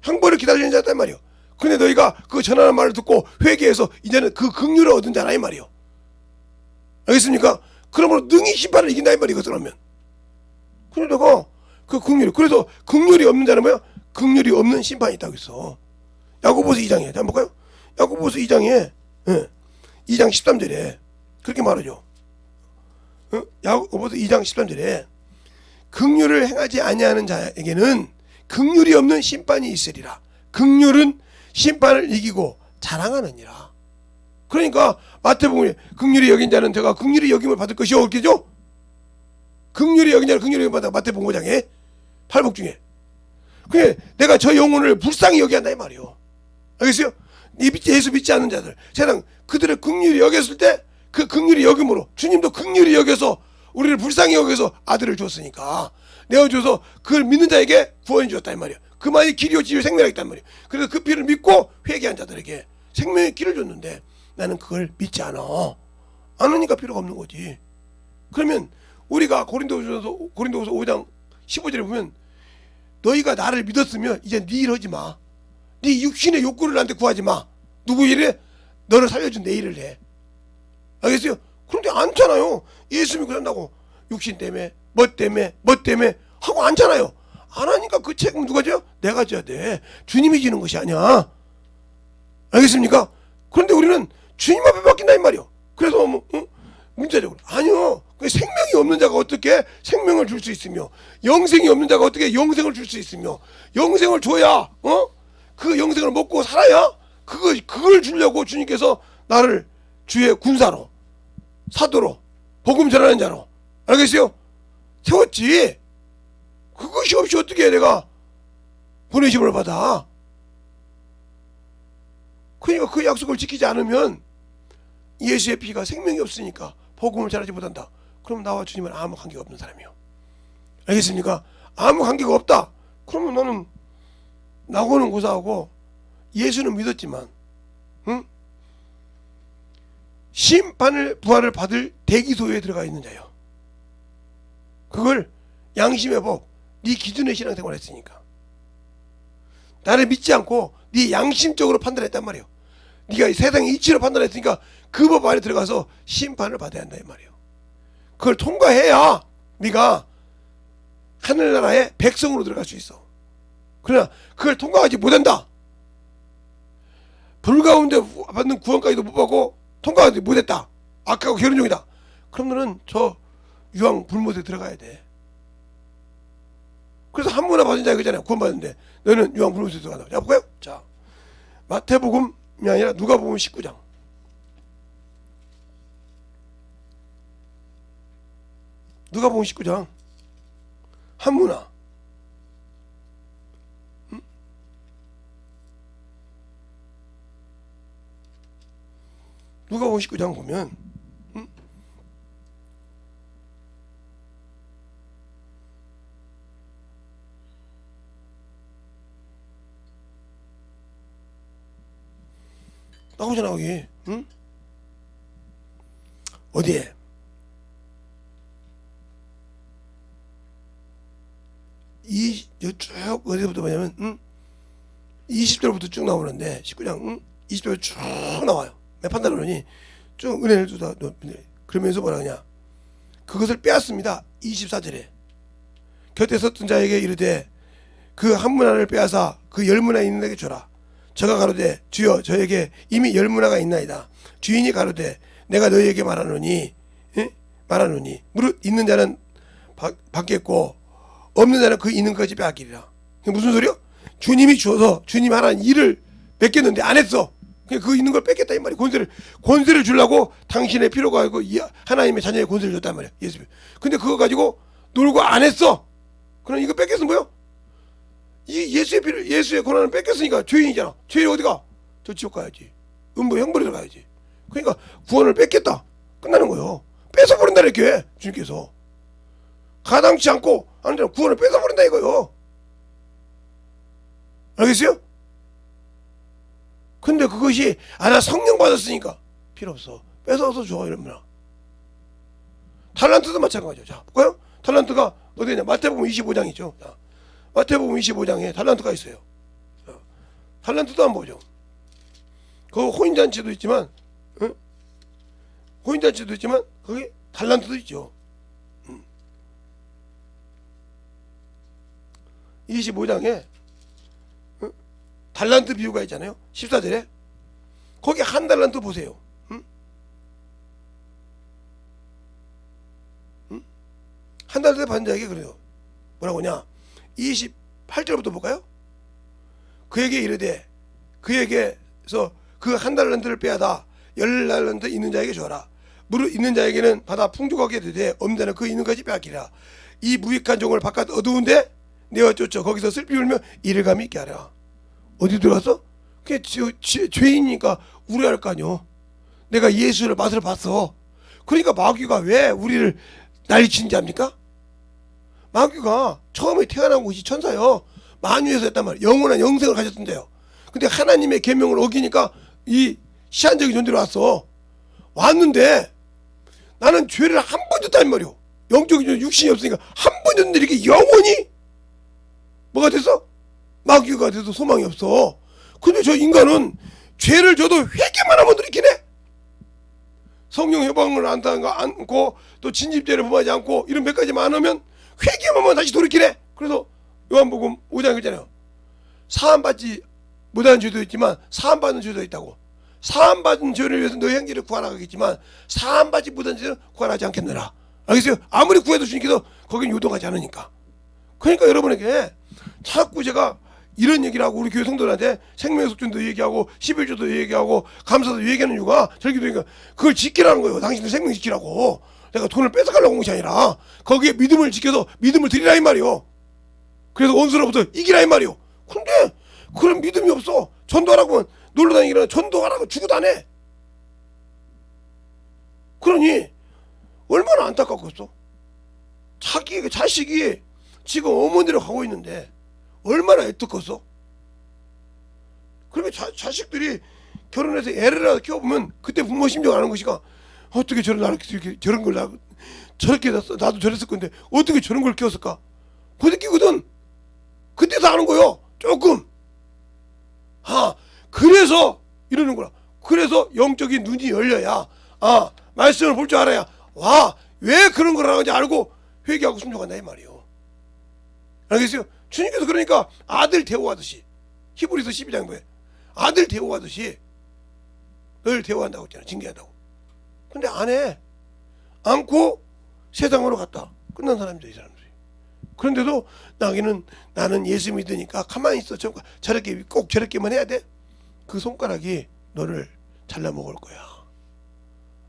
형벌을 기다리는 자다 이 말이요. 근데 너희가 그 전하는 말을 듣고 회개해서 이제는 그 긍휼을 얻은 자라 이 말이요. 알겠습니까? 그러므로 능히 심판을 이긴다 이 말이요. 그러면 근데 내가 그 긍휼이 그래서 긍휼이 없는 자는 뭐야? 긍휼이 없는 심판이 있다고 했어. 야고보서 2장에 한번 볼까요? 야고보서 2장에 2장 13절에 그렇게 말하죠. 야고보서 2장 13절에 긍휼을 행하지 아니하는 자에게는 긍휼이 없는 심판이 있으리라. 긍휼은 심판을 이기고 자랑하느니라. 그러니까 마태복음에 긍휼히 여긴 자는 제가 긍휼히 여김을 받을 것이요 그렇게죠? 긍휼히 여긴 자는 긍휼히 여김을 받아 마태복음 5장에 팔복 중에. 그래 내가 저 영혼을 불쌍히 여기한다 이 말이요. 알겠어요? 예수 믿지 않는 자들 세상 그들의 긍휼히 여겼을 때 그 긍휼히 여김으로 주님도 긍휼히 여겨서 우리를 불쌍히 여겨서 아들을 줬으니까 내어줘서 그걸 믿는 자에게 구원을 주었다 이 말이야. 그만이 길이요 진리요 생명이 있단 말이야. 그래서 그 피를 믿고 회개한 자들에게 생명의 길을 줬는데 나는 그걸 믿지 않아. 안 하니까 필요가 없는 거지. 그러면 우리가 고린도후서 5장 15절에 보면 너희가 나를 믿었으면 이제 네 일 하지 마. 네 육신의 욕구를 나한테 구하지 마. 누구 일에? 너를 살려준 내 일을 해. 알겠어요? 그런데 않잖아요. 예수 믿고 산다고 육신 때문에 뭐 때문에 하고 않잖아요. 안 하니까 그 책임 누가 져요? 내가 져야 돼. 주님이 지는 것이 아니야. 알겠습니까? 그런데 우리는 주님 앞에 맡긴다 이 말이요. 그래서 문제적으로 아니요. 생명이 없는 자가 어떻게 생명을 줄 수 있으며 영생이 없는 자가 어떻게 영생을 줄 수 있으며 영생을 줘야 그 영생을 먹고 살아야 그걸 주려고 주님께서 나를 주의 군사로 사도로 복음 전하는 자로 알겠어요? 세웠지. 그것이 없이 어떻게 내가 보내심을 받아. 그러니까 그 약속을 지키지 않으면 예수의 피가 생명이 없으니까 복음을 전하지 못한다. 그럼 나와 주님은 아무 관계가 없는 사람이요. 알겠습니까? 아무 관계가 없다. 그러면 너는 나고는 고사하고 예수는 믿었지만 심판을 부활을 받을 대기소에 들어가 있는 자요. 그걸 양심의 법, 네 기준의 신앙생활을 했으니까. 나를 믿지 않고 네 양심적으로 판단했단 말이에요. 네가 세상의 이치로 판단했으니까 그 법 안에 들어가서 심판을 받아야 한다 이 말이에요. 그걸 통과해야 네가 하늘나라의 백성으로 들어갈 수 있어. 그러나 그걸 통과하지 못한다. 불 가운데 받는 구원까지도 못 받고 통과하지 못했다. 아까고 결혼 중이다. 그럼 너는 저 유황 불못에 들어가야 돼. 그래서 한 문화 받은 자가 그잖아요. 구원 받는데 너는 유황 불못에 들어간다. 자 볼까요? 자 마태복음이 아니라 누가복음 19장. 누가복음 19장 한 문화. 누가복음 19장 보면 나오잖아 거기. 응? 어디에? 쭉 어디부터 보냐면 20절부터 쭉 나오는데 19장 20절 쭉 나와요. 몇 판단 그러니 쭉 은혜를 주다. 그러면서 뭐라 하냐? 그것을 빼앗습니다. 24절에 곁에 섰던 자에게 이르되 그 한 문화를 빼앗아 그 열 문화 있는 데게 줘라. 저가 가로되 주여 저에게 이미 열 문화가 있나이다. 주인이 가로되 내가 너희에게 말하노니 말하노니 무릇 있는 자는 받겠고 없는 자는 그 있는 것까지 빼앗기리라. 무슨 소리야? 주님이 주어서 주님 하라는 일을 뺏겼는데 안 했어. 그냥 그 있는 걸 뺏겠다 이 말이야. 권세를 주려고 당신의 필요가 있고 하나님의 자녀의 권세를 줬단 말이야. 예수. 근데 그거 가지고 놀고 안 했어. 그럼 이거 뺏겼으면 뭐야? 이 예수의 권한을 뺏겼으니까 죄인이잖아. 죄인 어디가? 저 지옥 가야지. 음부 형벌에 가야지. 그러니까 구원을 뺏겼다. 끝나는 거예요. 뺏어버린다 이렇게 주님께서. 가당치 않고 하는 데는 구원을 뺏어버린다 이거요. 알겠어요? 근데 그것이 나 성령 받았으니까 필요 없어. 뺏어서 줘 이러면. 달란트도 마찬가지죠. 자 볼까요? 달란트가 어디냐? 마태복음 25장 있죠. 자, 마태복음 25장에 달란트가 있어요. 자, 달란트도 한번 보죠. 그 혼인잔치도 있지만 혼인잔치도 있지만 거기 달란트도 있죠. 25장에 달란트 비유가 있잖아요. 14절에 거기 한 달란트 보세요. 한 달란트 받은 자에게 그래요. 뭐라고 하냐? 28절부터 볼까요? 그에게 이르되 그에게서 그 한 달란트를 빼앗아 10달란트 있는 자에게 주어라. 무릇 있는 자에게는 받아 풍족하게 되되 없는 자는 그 있는 것이 빼앗기라. 이 무익한 종을 바깥 어두운데 내어 쫓아 거기서 슬피 울며 이를감이 있게 하라. 어디 들어갔어? 그게 죄인이니까 우려할 거 아니요. 내가 예수를 맛을 봤어. 그러니까 마귀가 왜 우리를 난리치는지 압니까? 마귀가 처음에 태어난 곳이 천사요. 만유에서 했단 말이에요. 영원한 영생을 가졌던데요. 근데 하나님의 계명을 어기니까 이 시한적인 존재로 왔는데 나는 죄를 한 번 졌단 말이오. 영적인 육신이 없으니까 한 번 졌는데 이렇게 영원히 뭐가 됐어? 마귀가 돼서 소망이 없어. 근데 저 인간은 죄를 져도 회개만 하면 돌이키네. 성령 해방을 않고 또 진집죄를 범하지 않고 이런 몇 가지만 안 하면 회개만 하면 다시 돌이키네. 그래서 요한복음 5장 있잖아요. 사함받지 못하는 죄도 있지만 사함받는 죄도 있다고. 사함받은 죄를 위해서 너의 형제를 구하라겠지만 사함받지 못한 죄는 구하지 않겠느라. 알겠어요? 아무리 구해도 주님께서 거긴 요동하지 않으니까. 그러니까 여러분에게 자꾸 제가 이런 얘기를 하고 우리 교회 성도들한테 생명의 속전도 얘기하고 11조도 얘기하고 감사도 얘기하는 이유가 절기도니까 그걸 지키라는 거예요. 당신들 생명 지키라고. 내가 돈을 뺏어가려고 온 것이 아니라 거기에 믿음을 지켜서 믿음을 드리라 이 말이요. 그래서 원수로부터 이기라 이 말이요. 근데 그런 믿음이 없어. 전도하라고 하면 놀러다니기는 전도하라고 죽어도 안 해. 그러니 얼마나 안타깝겠어. 자식이 지금 어머니로 가고 있는데 얼마나 애틋겠어. 그러면 자식들이 결혼해서 애를 키워보면 그때 부모 심정 아는 것이가 어떻게 저런 걸 저렇게 나도 저랬을 건데 어떻게 저런 걸 키웠을까. 부딪히거든. 그때서 아는 거요. 조금. 그래서 이러는 거라. 그래서 영적인 눈이 열려야 말씀을 볼 줄 알아야 왜 그런 걸 하는지 알고 회개하고 순종한다 이 말이요. 알겠어요? 주님께서 그러니까 아들 대우하듯이 히브리서 12장 뭐에 아들 대우하듯이 널 대우한다고 했잖아. 징계한다고. 근데 안 해. 않고 세상으로 갔다. 끝난 사람이죠 이 사람들이. 그런데도 나는 예수 믿으니까 가만히 있어. 저렇게 꼭 저렇게만 해야 돼. 그 손가락이 너를 잘라 먹을 거야.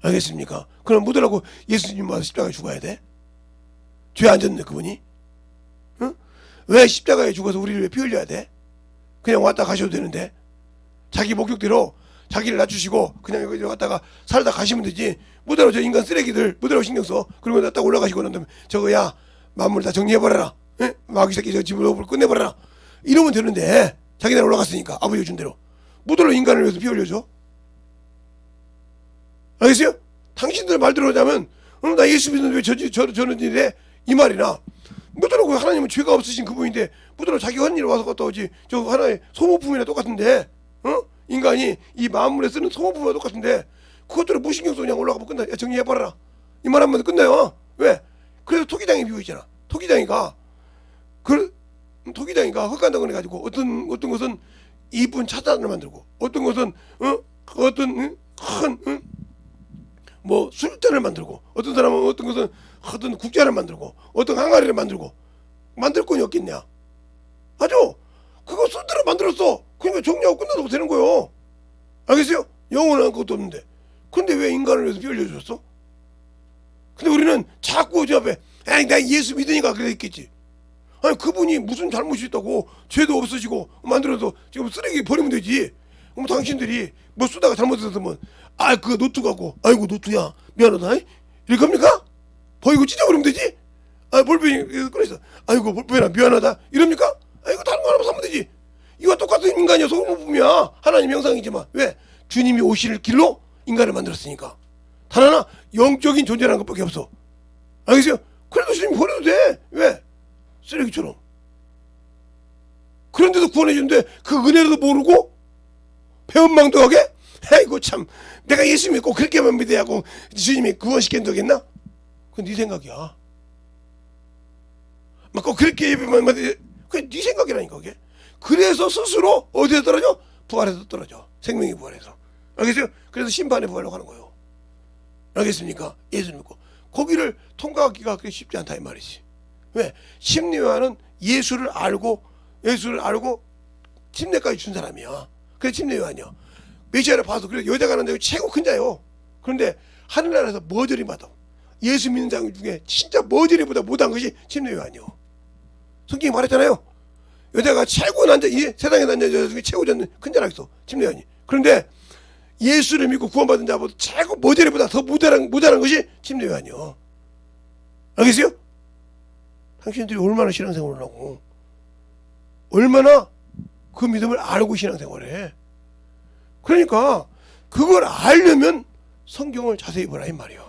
알겠습니까? 그럼 묻으라고 예수님 와서 십자가에 죽어야 돼? 죄 안 졌는데 그분이? 응? 왜 십자가에 죽어서 우리를 왜 피 흘려야 돼? 그냥 왔다 가셔도 되는데 자기 목적대로 자기를 낮추시고 그냥 여기 왔다가 살다 가시면 되지. 묻으라고 저 인간 쓰레기들 묻으라고 신경 써. 그리고 딱 올라가시고 난 다음에 저거야 만물 다 정리해버려라. 마귀 새끼 저 집으로 끝내버려라. 이러면 되는데 자기네 올라갔으니까 아버지가 준 대로 묻으라고 인간을 위해서 피 흘려줘? 알겠어요? 당신들 말대로 하자면 나 예수 믿는데 왜 저런 일에 이 말이나 뭐더라고. 하나님은 죄가 없으신 그분인데 뭐더라고 자기 한 일 와서 갖다 오지. 저 하나의 소모품이나 똑같은데 인간이 이 만물에 쓰는 소모품이나 똑같은데 그것들을 무신경 쓰고 그냥 올라가면 끝나. 야, 정리해봐라 이 말 하면 끝나요. 왜? 그래서 토기장이 비유있잖아. 토기장이가 흙간다고 해가지고 어떤 것은 이쁜 차잔을 만들고 어떤 것은 어떤 큰 뭐 술잔을 만들고 어떤 사람은 어떤 것은 어떤 국자를 만들고 어떤 항아리를 만들고 만들 건이 없겠냐. 아주 그거 술대로 만들었어. 그러니까 정리하고 끝나도 되는 거요. 알겠어요? 영원한 것도 없는데. 근데 왜 인간을 위해서 피 흘려주셨어? 근데 우리는 자꾸 저 앞에 에이 나 예수 믿으니까 그래 있겠지. 아니 그분이 무슨 잘못이 있다고 죄도 없으시고 만들어서 지금 쓰레기 버리면 되지. 그럼 당신들이 뭐 쓰다가 잘못했으면 그거 노트 갖고 아이고 노트야 미안하다 이렇게 합니까? 버리고 찢어버리면 되지. 볼펜이 꺼냈어. 아이고 볼펜아 미안하다 이럽니까? 이거 다른 거 하나 사면 되지. 이거 똑같은 인간이야. 소모품이야. 하나님 형상이지만 왜? 주님이 오실 길로 인간을 만들었으니까. 단 하나 영적인 존재라는 것밖에 없어. 알겠어요? 그래도 주님이 버려도 돼. 왜? 쓰레기처럼. 그런데도 구원해주는데 그 은혜도 모르고 배은망덕하게? 아이고 참 내가 예수 믿고 그렇게만 믿어야 하고 주님이 구원시킨다겠나? 그건 네 생각이야. 막 꼭 그렇게 예배만 그게 네 생각이라니까 그게. 그래서 스스로 어디에 떨어져? 부활해서 떨어져. 생명이 부활해서. 알겠어요? 그래서 심판에 부활하려고 하는 거예요. 알겠습니까? 예수 믿고 거기를 통과하기가 그렇게 쉽지 않다 이 말이지. 왜? 심리와는 예수를 알고 침례까지 준 사람이야. 그래 침례요한이야. 메시아를 봐서 그래 여자가 하는 데 최고 큰 자요. 그런데 하늘나라에서 머저리 받아. 예수 믿는 자 중에 진짜 머저리보다 못한 것이 침례요한이요. 성경이 말했잖아요. 여자가 최고 난 자, 이 세상에 난 여자 중에 최고 큰 자라 있어. 침례요한이. 그런데 예수를 믿고 구원받은 자보다 최고 머저리보다 더 모자란 것이 침례요한이요. 알겠어요? 당신들이 얼마나 신앙생활을 하고 얼마나 그 믿음을 알고 신앙생활해. 그러니까 그걸 알려면 성경을 자세히 보라 이 말이야.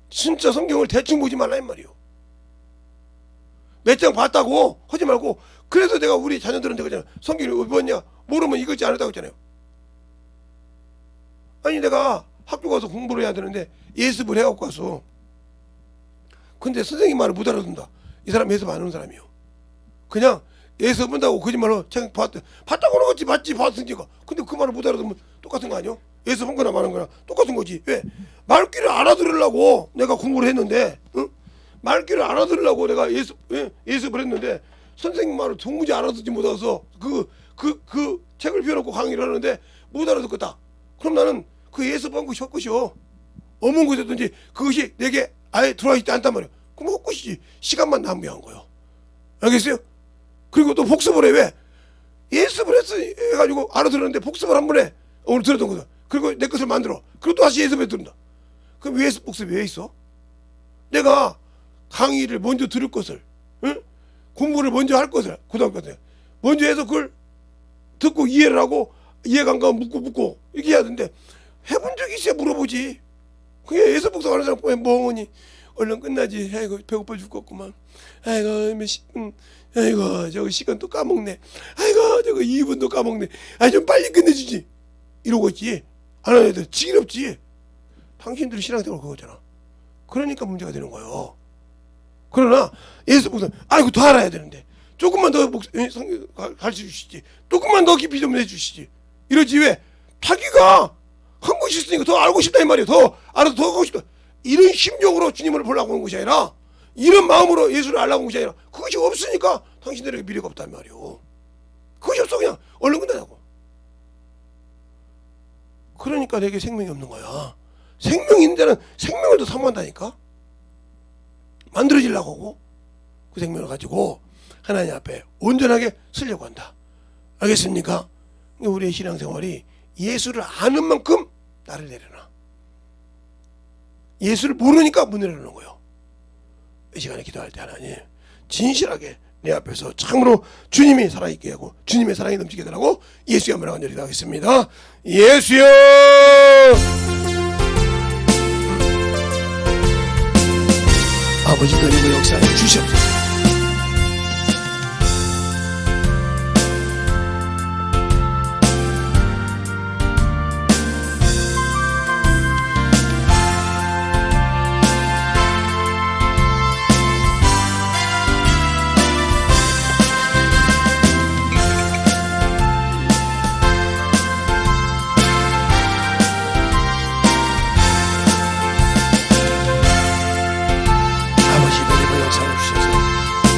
진짜 성경을 대충 보지 말라 이 말이요. 몇 장 봤다고 하지 말고. 그래서 내가 우리 자녀들한테 그러잖아. 성경을 왜 봤냐? 모르면 읽지 않았다고 했잖아요. 아니 내가 학교 가서 공부를 해야 되는데 예습을 해갖고 가서 근데 선생님 말을 못 알아듣는다. 이 사람 예습 안 하는 사람이요. 그냥 예습 한다고 거짓말로 책 봤다고 그런 거지. 맞지 봤으니까. 근데 그 말을 못 알아듣으면 똑같은 거 아니요? 예습한 거나 마는 거나 똑같은 거지. 왜? 말귀를 알아들으려고 내가 공부를 했는데 말귀를 알아들으려고 내가 예습을 했는데 선생님 말을 도무지 알아듣지 못해서 그 책을 펴놓고 강의를 하는데 못 알아듣겠다. 그럼 나는 그 예습한 것이 헛것이요. 어문 것이든지 그것이 내게 아예 들어와 있지 않단 말이야. 그럼 헛것이지. 시간만 낭비한 거요. 알겠어요? 그리고 또 복습을 해. 왜? 예습을 해가지고 알아들었는데 복습을 한 번에 오늘 들었던 거다. 그리고 내 것을 만들어. 그리고 또 다시 예습해 들은다. 그럼 왜 예습 복습이 왜 있어? 내가 강의를 먼저 들을 것을, 공부를 먼저 할 것을, 고등학교 때 먼저 해서 그걸 듣고 이해를 하고 이해가 안 가면 묻고 이렇게 해야 되는데 해본 적이 있어야 물어보지. 그게 예습 복습하는 사람 보면 멍하니 얼른 끝나지. 아이고 배고파 죽겠구만. 아이고 아이고 저거 시간 또 까먹네. 아이고 저거 2분도 까먹네. 좀 빨리 끝내주지. 이러고 있지. 안 하는 애들 지겹지. 당신들이 신앙생활 그거잖아. 그러니까 문제가 되는 거예요. 그러나 예수 복습 아이고 더 알아야 되는데 조금만 더 가르쳐 주시지. 조금만 더 깊이 좀 해주시지. 이러지. 왜? 자기가 한 것이 있으니까 더 알고 싶다 이 말이에요. 더 알아서 더 하고 싶다. 이런 심정으로 주님을 보려고 하는 것이 아니라 이런 마음으로 예수를 알라고 하는 것이 아니라 그것이 없으니까 당신들에게 미래가 없단 말이에요. 그것이 없어 그냥 얼른 끝나자고. 그러니까 내게 생명이 없는 거야. 생명이 있는 자는 생명을 더 사모한다니까. 만들어지려고 하고 그 생명을 가지고 하나님 앞에 온전하게 쓰려고 한다. 알겠습니까? 우리의 신앙생활이 예수를 아는 만큼 나를 내려놔. 예수를 모르니까 못 내려놓는 거예요. 이 시간에 기도할 때 하나님 진실하게 내 앞에서 참으로 주님이 살아있게 하고 주님의 사랑이 넘치게 되라고 예수의 한번 간절히 기도하겠습니다. 예수여 아버지 너희의 역사에 주시옵소서.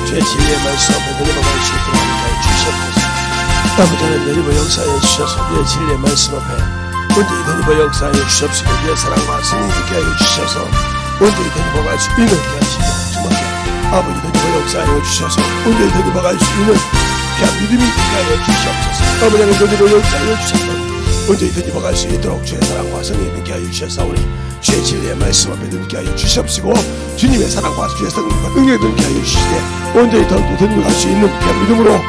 주의 진리의 말씀 앞에 너희가 갈 수 있도록 하여 주시옵소서. 아버지 하나님 너희가 역사하여 주셔서 주의 진리의 말씀 앞에 온전히 너희가 역사하여 주시옵시고 주의 사랑과 승리 있게 하여 주셔서 온전히 너희가 갈 수 있는 게 하시고 주님께 아버지 너희가 역사하여 주셔서 온전히 너희가 갈 수 있는 귀한 믿음이 있게 하여 주시옵소서. 아버지 하나님 너희가 역사하여 주셔서 온전히 너희가 갈 수 있도록 주의 사랑과 승리 있게 하여 주셔서오니 주의 진리의 말씀 앞에 넘게 하여 주시옵시고 주님의 사랑과 주의 성령과 능력을 넘게 하여 주시되 온전히 더욱더 던져갈 수 있는 귀한 믿음으로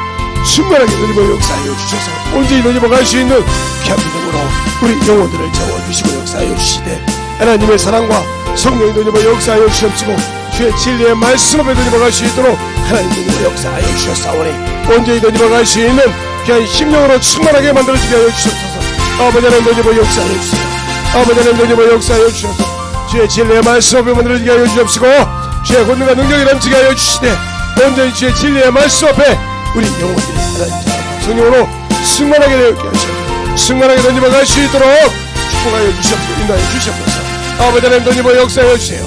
충만하게 너희가 역사하여 주셔서 온전히 너희가 갈 수 있는 귀한 믿음으로 우리 영혼들을 채워주시고 역사하여 주시되 하나님의 사랑과 성령이 너희가 역사하여 주시옵시고 주의 진리의 말씀 앞에 너희가 갈 수 있도록 하나님 너희가 역사하여 주셨사오니 온전히 너희가 갈 수 있는 귀한 심령으로 충만하게 만들어지게 하여 주시옵소서. 아버지 하나님 너희가 역사하여 주세요. 아버지 하나님 너희가 역사하여 주셔서 주의 진리의 말씀 앞에 만들어지게 하여 주옵시고 주의 권능과 능력이 넘치게 하여 주시되 온전히 주의 진리의 말씀 앞에 우리 영혼들이 하나님 사랑과 성령으로 승만하게 되게 하시옵소서. 승만하게 너희가 갈 수 있도록 축복하여 주시옵소서. 인도하여 주시옵소서. 아버지 하나님 너희가 역사하여 주세요.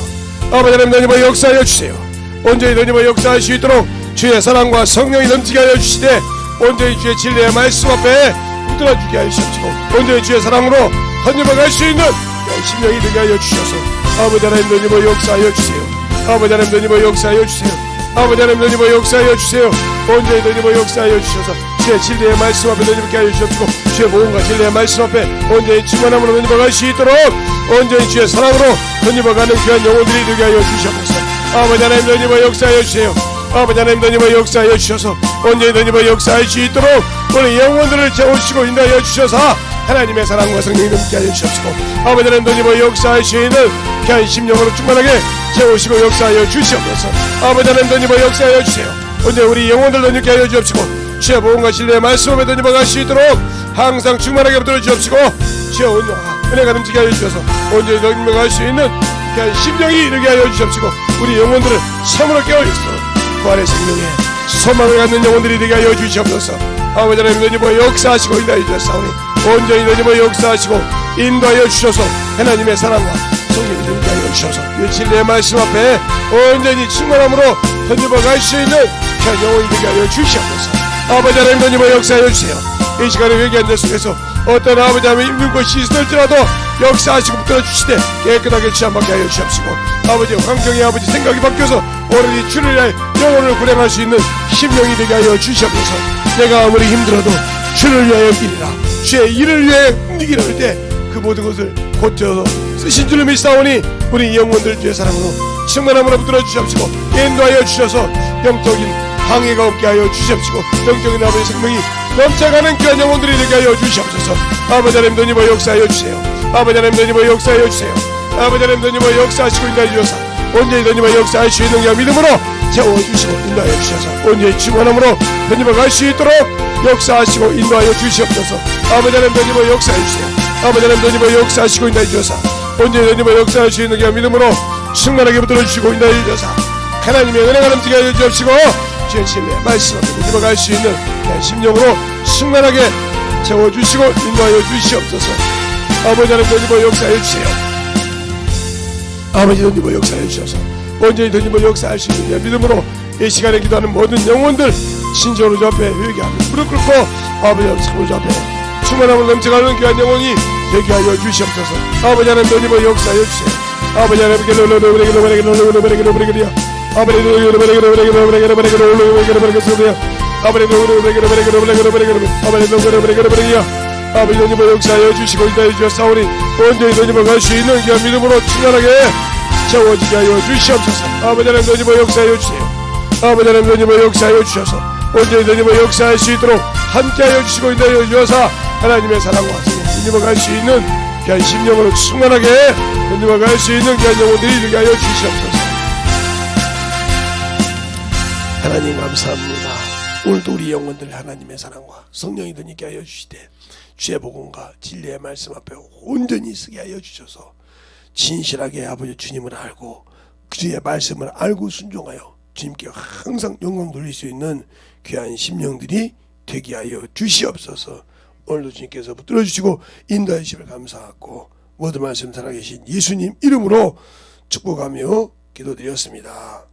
아버지 하나님 너희가 역사하여 주세요. 온전히 너희가 역사할 수 있도록 주의 사랑과 성령이 넘치게 하여 주시되 온전히 주의 진리의 말씀 앞에 붙들어주게 하여 주시옵시고 온전히 주의 사랑으로 던져갈 수 있는 심령이 되게 하여 주셔서 아버지 하나님 너희가 역사하여 주세요. 아버지 하나님 너희가 역사하여 주세요. 아버지 하나님 너희가 역사하여 주세요. 온전히 너희가 역사하여 주셔서 주의 진리의 말씀 앞에 너희가 하여 주옵시고 주의 복음과 진리의 말씀 앞에 온전히 충만함으로 너희가 갈 수 있도록 온전히 주의 사랑으로 너희가 가는 귀한 영혼들이 되게 하여 주시옵소서. 아버지 하나님 너희가 역사하여 주세요. 아버지 하나님 너희가 역사하여 주셔서 온전히 너희가 역사할 수 있도록 우리 영혼들을 채우시고 인도하여 주셔서 하나님의 사랑과 성령이 넘게 하여 주옵시고 아버지 하나님 너희가 역사할 수 있는 귀한 심령으로 충만하게 채우시고 역사하여 주시옵소서. 아버지 하나님 너희가 역사하여 주세요. 온전히 우리 영혼들 너희가 하여 주옵시고 주의 복음과 진리의 말씀 앞에 너희가 갈 수 있도록 항상 충만하게 붙들어 주옵시고 주의 은혜가 넘치게 하여 주셔서 온전히 너희가 갈 수 있는 귀한 심령이 이르게 하여 주옵시고 우리 영혼들을 참으로 깨어있어 부활의 생명에 소망을 갖는 영혼들이 되게 하여 주시옵소서. 아버지 하나님 너희가 역사하시고 인도하여 주셨사오니 온전히 너희가 역사하시고 인도하여 주셔서 하나님의 사랑과 성령이 되게 하여 주셔서 이 진리의 말씀 앞에 온전히 충만함으로 던져봐 갈 수 있는 귀한 영혼이 되게 하여 주시옵소서. 아버지 하나님 너희가 역사하여 주세요. 이 시간에 회개한 자 속에서 어떤 아버지 하나님 힘든 것이 있을지라도 역사하시고 붙들어 주시되 깨끗하게 취함받게 하여 주시옵시고 아버지 환경이 아버지 생각이 바뀌어서 오늘이 주를 위하여 영혼을 불행할 수 있는 심령이 되게 하여 주시옵소서. 내가 아무리 힘들어도 주를 위하여 뛰리라. 주의 일을 위해 움직이려 할 때 그 모든 것을 고쳐서 쓰신 줄을 믿사오니 우리 영혼들 주의 사랑으로 충만함으로 붙들어 주시옵시고 인도하여 주셔서 영적인 방해가 없게 하여 주시옵시고 영적인 아버지 생명이 넘쳐가는 귀한 영혼들이 되게 하여 주시옵소서. 아버지 하나님 너희가 역사하여 주세요. 아버지 하나님 너희가 역사하여 주세요. 아버지 하나님 너희가 역사하시고 인도하여 주셔서 온전히 너희가 역사할 수 있는 귀한 믿음으로 채워주시고 인도하여 주셔서 온전히 충만함으로 너희가 갈 수 있도록 역사하시고 인도하여 주시옵소서. 아버지 하나님 너희가 역사해 주세요. 아버지 하나님 너희가 역사하시고 인도하여 주셔서 온전히 너희가 역사할 수 있는 귀한 믿음으로 충만하게 붙들어 주시고 인도하여 주셔서 하나님의 은혜가 넘치게 하여 주옵시고 주의 진리의 말씀 앞에 너희가 갈 수 있는 심령으로 충만하게 채워주시고 인도하여 주시옵소서. 아버지 하나님 너희가 역사해 주세요. 아버지 너희가 역사해 주셔서 온전히 너희가 역사할 수 있는 믿음으로 이 시간에 기도하는 모든 영혼들 신적으로 주 앞에 회개하며 무릎 꿇고 아버지 하나님 사모주 앞에 충만함을 넘쳐가는 귀한 영혼이 되게 하여 주시옵소서. 아버지 하나님 너희가 역사해 주세요. 아버지 하나님 아버지 너희가 역사하여 주시고 인도하여 주셨사오니 온전히 너희가 갈 수 있는 귀한 믿음으로 충만하게 채워지게 하여 주시옵소서. 아버지 하나님 너희가 역사하여 주세요. 아버지 하나님 너희가 역사하여 주셔서 온전히 너희가 역사할 수 있도록 함께하여 주시고 인도하여 주셔서 하나님의 사랑과 너희가 갈 수 있는 귀한 심령으로 충만하게 너희가 갈 수 있는 귀한 영혼들이 되게 하여 주시옵소서. 하나님 감사합니다. 오늘도 우리 영혼들 하나님의 사랑과 성령이 더있게 하여 주시되 주의 복음과 진리의 말씀 앞에 온전히 서게 하여 주셔서 진실하게 아버지 주님을 알고 주의 말씀을 알고 순종하여 주님께 항상 영광 돌릴 수 있는 귀한 심령들이 되게 하여 주시옵소서. 오늘도 주님께서 붙들어 주시고 인도해 주심을 감사하고 모든 말씀 살아계신 예수님 이름으로 축복하며 기도드렸습니다.